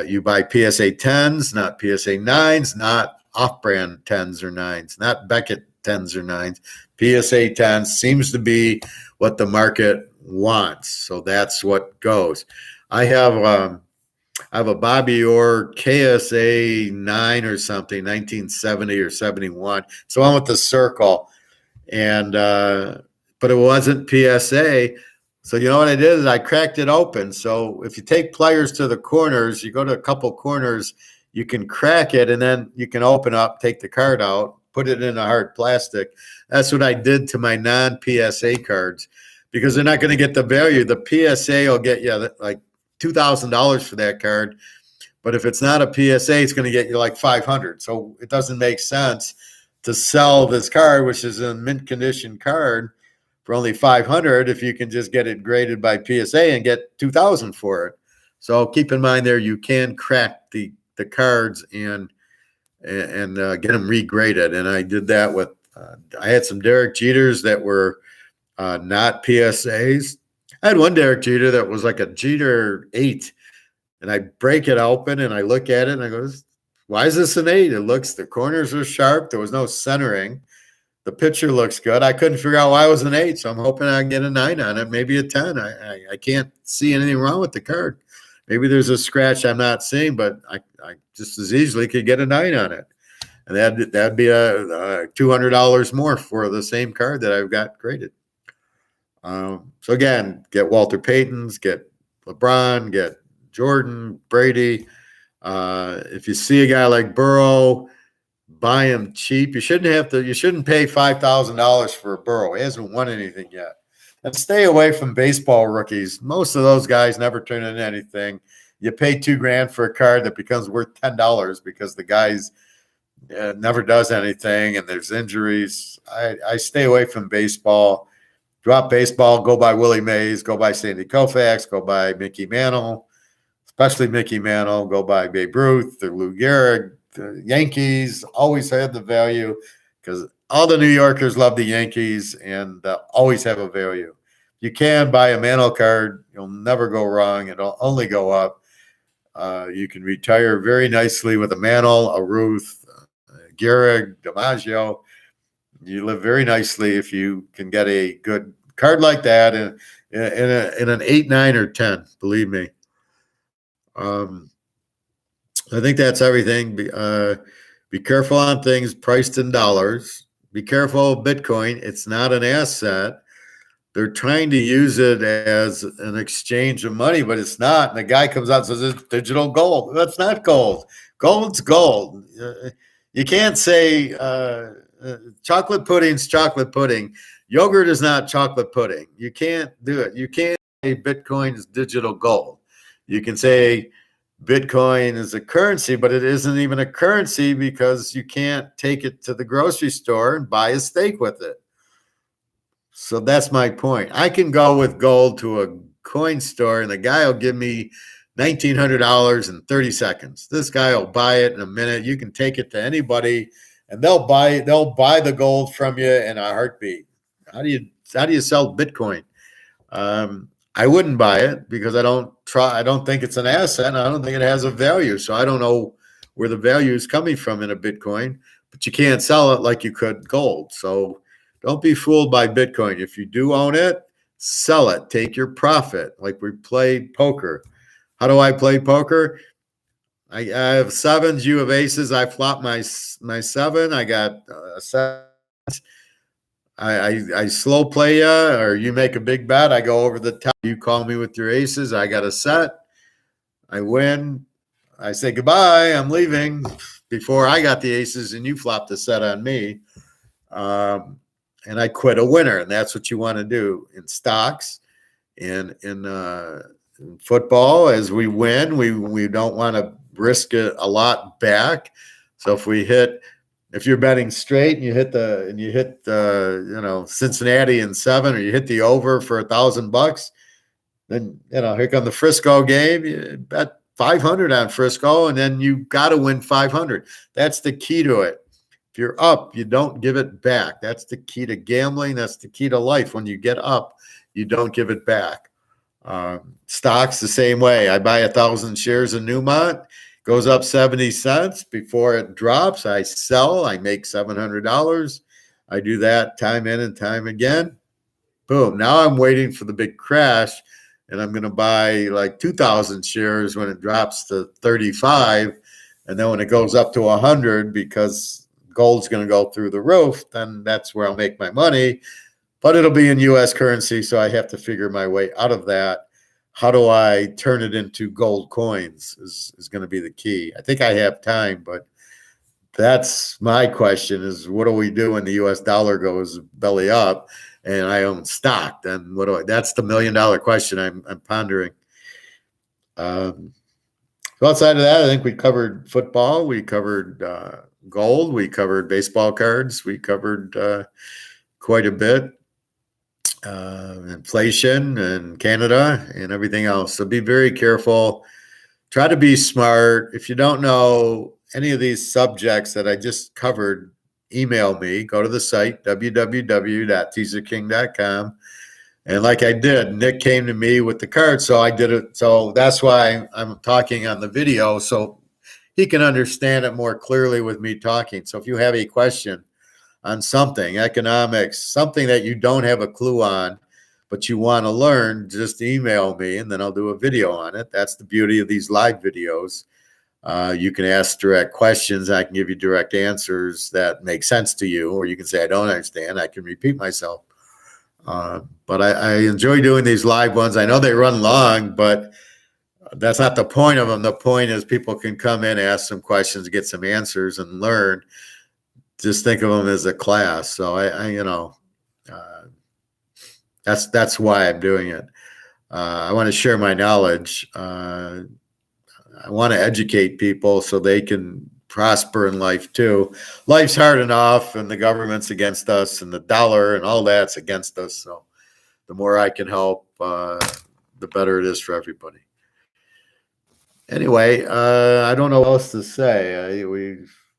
You buy PSA 10s, not PSA 9s, not off-brand 10s or 9s, not Beckett 10s or 9s. PSA 10s seems to be what the market wants, so that's what goes. I have a Bobby Orr KSA 9 or something, 1970 or 71. So I went with the circle, and but it wasn't PSA. So you know what I did is I cracked it open. So if you take players to the corners, you go to a couple corners, you can crack it, and then you can open up, take the card out, put it in a hard plastic. That's what I did to my non-PSA cards, because they're not going to get the value. The PSA will get you like $2,000 for that card. But if it's not a PSA, it's going to get you like $500. So it doesn't make sense to sell this card, which is a mint condition card, for only $500 if you can just get it graded by PSA and get $2,000 for it. So keep in mind there, you can crack the cards and get them regraded. And I did that with I had some Derek Jeters that were not PSAs. I had one Derek Jeter that was like a Jeter 8, and I break it open and I look at it and I go, why is this an 8? It looks, the corners are sharp. There was no centering. The picture looks good. I couldn't figure out why it was an 8, so I'm hoping I can get a 9 on it, maybe a 10. I can't see anything wrong with the card. Maybe there's a scratch I'm not seeing, but I just as easily could get a 9 on it. And that'd be a $200 more for the same card that I've got graded. So again, get Walter Payton's, get LeBron, get Jordan, Brady. If you see a guy like Burrow, buy him cheap. You shouldn't pay $5,000 for a Burrow. He hasn't won anything yet. And stay away from baseball rookies. Most of those guys never turn into anything. You pay $2,000 for a card that becomes worth $10 because the guy's never does anything and there's injuries. I stay away from baseball. Drop baseball, go by Willie Mays, go by Sandy Koufax, go by Mickey Mantle, especially Mickey Mantle, go by Babe Ruth or Lou Gehrig. The Yankees always had the value because all the New Yorkers love the Yankees and always have a value. You can buy a Mantle card. You'll never go wrong. It'll only go up. You can retire very nicely with a Mantle, a Ruth, Gehrig, DiMaggio. You live very nicely if you can get a good card like that in an 8, 9, or 10. Believe me. I think that's everything. Be careful on things priced in dollars. Be careful of Bitcoin. It's not an asset. They're trying to use it as an exchange of money, but it's not. And the guy comes out and says it's digital gold. That's not gold. Gold's gold. You can't say chocolate pudding's chocolate pudding. Yogurt is not chocolate pudding. You can't do it. You can't say Bitcoin is digital gold. You can say Bitcoin is a currency, but it isn't even a currency because you can't take it to the grocery store and buy a steak with it. So that's my point. I can go with gold to a coin store and the guy will give me $1,900 in 30 seconds. This guy will buy it in a minute. You can take it to anybody and they'll buy the gold from you in a heartbeat. How do you sell Bitcoin? I wouldn't buy it because I don't think it's an asset and I don't think it has a value. So I don't know where the value is coming from in a Bitcoin, but you can't sell it like you could gold. So Don't be fooled by Bitcoin. If you do own it, sell it. Take your profit. Like we played poker. How do I play poker? I have sevens. You have aces. I flop my seven. I got a seven. I slow play you, or you make a big bet. I go over the top. You call me with your aces. I got a set. I win. I say goodbye. I'm leaving before I got the aces, and you flop the set on me. And I quit a winner, and that's what you want to do in stocks, in football. As we win, we don't want to risk it a lot back. So if you're betting straight and you hit Cincinnati in 7, or you hit the over for $1,000, then here come the Frisco game. You bet 500 on Frisco, and then you got to win 500. That's the key to it. If you're up, you don't give it back. That's the key to gambling. That's the key to life. When you get up, you don't give it back. Stocks the same way. I buy 1,000 shares of Newmont, goes up 70 cents. Before it drops, I sell. I make $700. I do that time in and time again. Boom. Now I'm waiting for the big crash, and I'm going to buy like 2,000 shares when it drops to 35. And then when it goes up to 100, because gold's going to go through the roof, then that's where I'll make my money. But it'll be in U.S. currency, so I have to figure my way out of that. How do I turn it into gold coins is going to be the key. I think I have time, but that's my question is, what do we do when the U.S. dollar goes belly up and I own stock? Then that's the $1 million question I'm pondering. So outside of that, I think we covered football. We covered gold. We covered baseball cards. We covered quite a bit. Inflation and Canada and everything else. So be very careful. Try to be smart. If you don't know any of these subjects that I just covered, email me. Go to the site, www.teaserking.com. And like I did, Nick came to me with the card, so I did it. So that's why I'm talking on the video, so he can understand it more clearly with me talking. So if you have a question on something, economics, something that you don't have a clue on, but you want to learn, just email me and then I'll do a video on it. That's the beauty of these live videos. You can ask direct questions. I can give you direct answers that make sense to you, or you can say, I don't understand. I can repeat myself. But I enjoy doing these live ones. I know they run long, but that's not the point of them. The point is people can come in, ask some questions, get some answers, and learn. Just think of them as a class. So that's why I'm doing it. I want to share my knowledge. I want to educate people so they can prosper in life too. Life's hard enough, and the government's against us, and the dollar and all that's against us. So the more I can help, the better it is for everybody. Anyway, I don't know what else to say.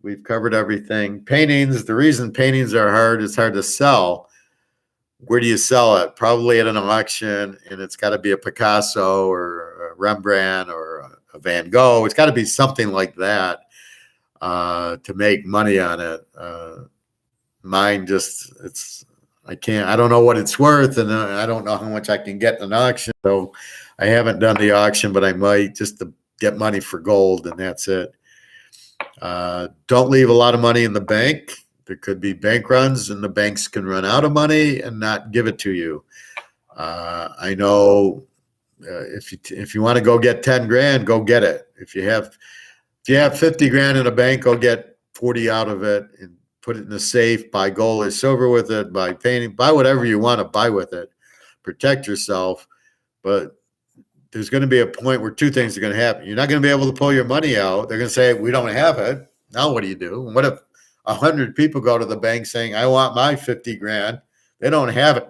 We've covered everything. Paintings, the reason paintings are hard, it's hard to sell. Where do you sell it? Probably at an auction, and it's got to be a Picasso or a Rembrandt or a Van Gogh. It's got to be something like that to make money on it. Mine I don't know what it's worth, and I don't know how much I can get in an auction. So I haven't done the auction, but I might, just to get money for gold, and that's it. Don't leave a lot of money in the bank. There could be bank runs, and the banks can run out of money and not give it to you. I know if you want to go get 10 grand, go get it. If you have 50 grand in a bank, go get 40 out of it and put it in a safe. Buy gold or silver with it. Buy painting. Buy whatever you want to buy with it. Protect yourself. But there's going to be a point where two things are going to happen. You're not going to be able to pull your money out. They're going to say, we don't have it. Now what do you do? And what if 100 people go to the bank saying, I want my 50 grand? They don't have it.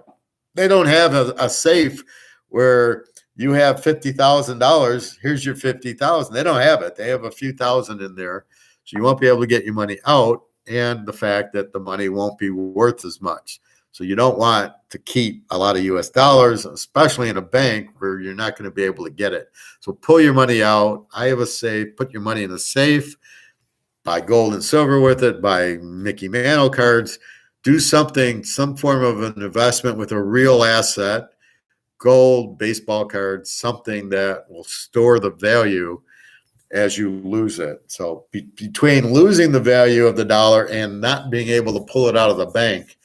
They don't have a safe where you have $50,000. Here's your 50,000. They don't have it. They have a few thousand in there. So you won't be able to get your money out, and the fact that the money won't be worth as much. So you don't want to keep a lot of US dollars, especially in a bank where you're not going to be able to get it. So pull your money out. I have a safe. Put your money in a safe. Buy gold and silver with it. Buy Mickey Mantle cards. do something, some form of an investment with a real asset, gold, baseball cards, something that will store the value as you lose it. So between losing the value of the dollar and not being able to pull it out of the bank,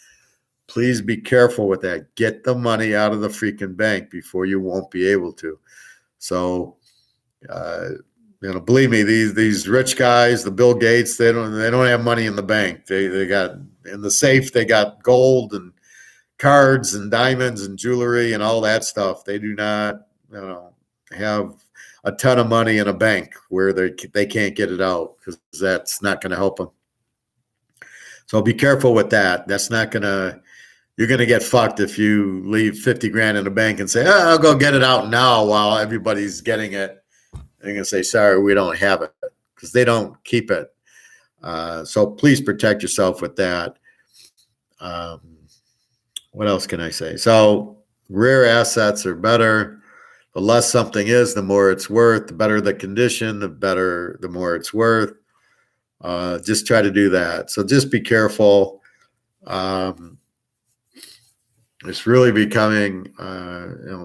please be careful with that. Get the money out of the freaking bank before you won't be able to. So, believe me, these rich guys, the Bill Gates, they don't have money in the bank. They got in the safe, they got gold and cards and diamonds and jewelry and all that stuff. They do not, have a ton of money in a bank where they can't get it out, because that's not going to help them. So be careful with that. That's not going to. You're going to get fucked if you leave 50 grand in the bank and say, I'll go get it out now while everybody's getting it. They're going to say, sorry, we don't have it, because they don't keep it. So please protect yourself with that. What else can I say? So rare assets are better. The less something is, the more it's worth. The better the condition, the more it's worth. Just try to do that. So just be careful. It's really becoming,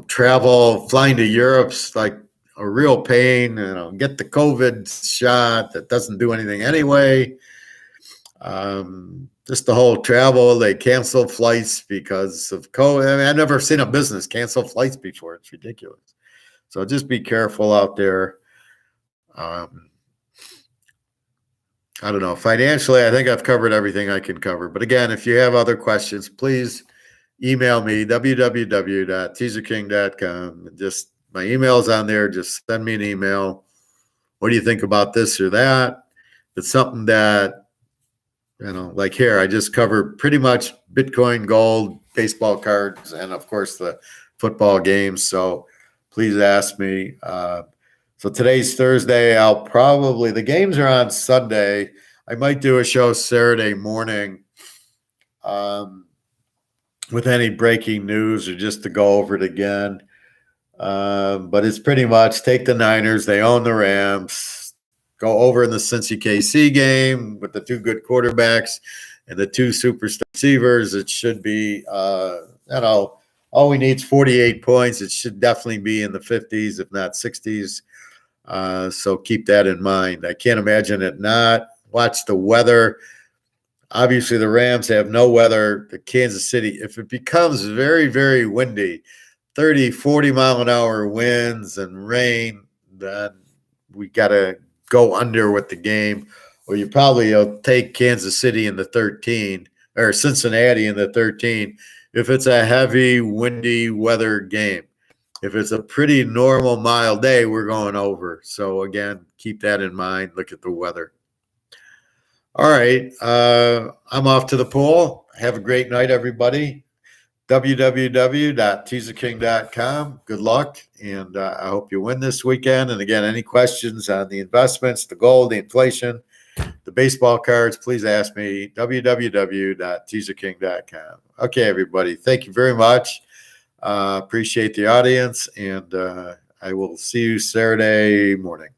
travel, flying to Europe's like a real pain. Get the COVID shot that doesn't do anything anyway. Just the whole travel, they cancel flights because of COVID. I mean, I've never seen a business cancel flights before. It's ridiculous. So just be careful out there. I don't know. Financially, I think I've covered everything I can cover. But again, if you have other questions, please email me, www.teaserking.com. Just my email's on there. Just send me an email. What do you think about this or that? It's something that, like here, I just covered pretty much Bitcoin, gold, baseball cards, and of course the football games. So please ask me. So today's Thursday. The games are on Sunday. I might do a show Saturday morning with any breaking news or just to go over it again. But it's pretty much take the Niners. They own the Rams. Go over in the Cincy KC game with the two good quarterbacks and the two superstar receivers. It should be, all we need is 48 points. It should definitely be in the 50s, if not 60s. So keep that in mind. I can't imagine it not. Watch the weather. Obviously, the Rams have no weather. The Kansas City, if it becomes very, very windy, 30, 40 mile an hour winds and rain, then we got to go under with the game. Or you probably take Kansas City in the 13 or Cincinnati in the 13 if it's a heavy, windy weather game. If it's a pretty normal, mild day, we're going over. So, again, keep that in mind. Look at the weather. All right. I'm off to the pool. Have a great night, everybody. www.teaserking.com. Good luck, and I hope you win this weekend. And again, any questions on the investments, the gold, the inflation, the baseball cards, please ask me. www.teaserking.com. Okay, everybody. Thank you very much. Appreciate the audience, and I will see you Saturday morning.